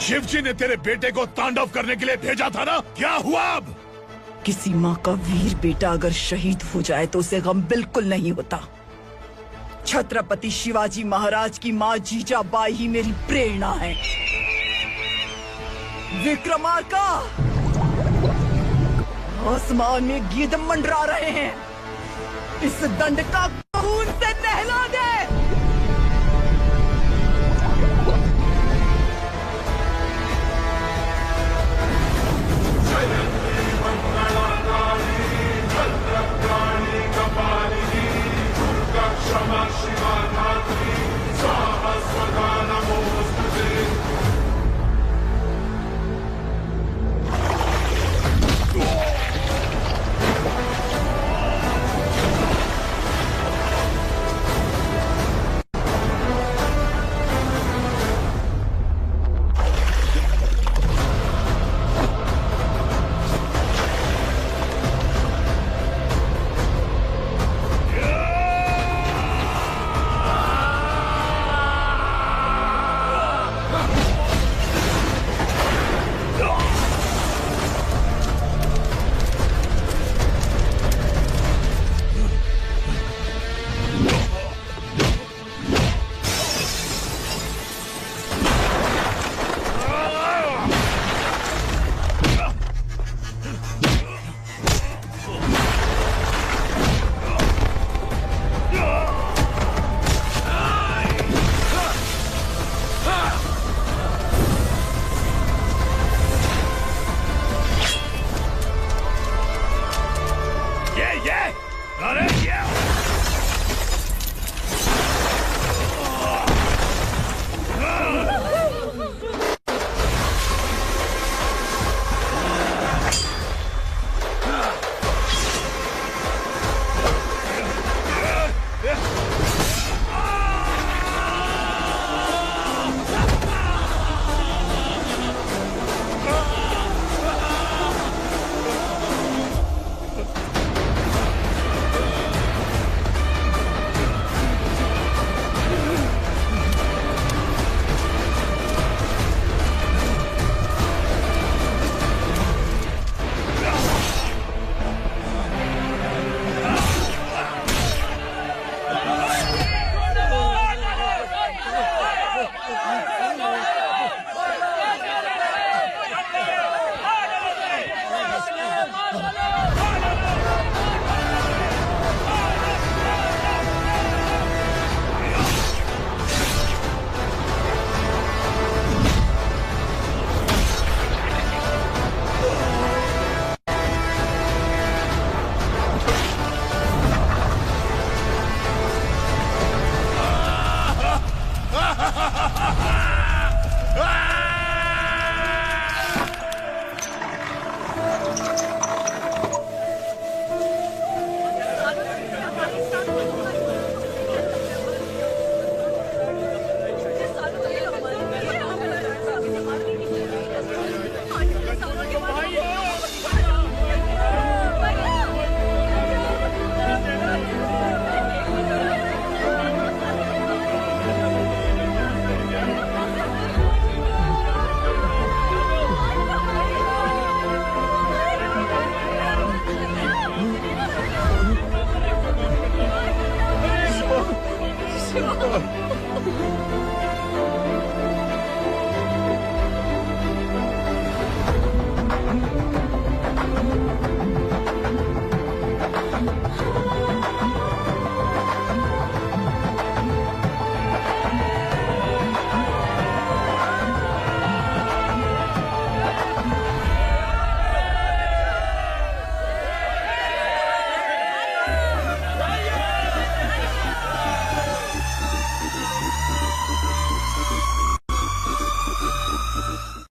शिव जी ने तेरे बेटे को तांडव करने के लिए भेजा था ना, क्या हुआ अब? किसी माँ का वीर बेटा अगर शहीद हो जाए तो उसे गम बिल्कुल नहीं होता। छत्रपति शिवाजी महाराज की माँ जीजाबाई ही मेरी प्रेरणा है। विक्रमार्का, आसमान में गीत मंडरा रहे हैं, इस दंड का खून से नहला दे।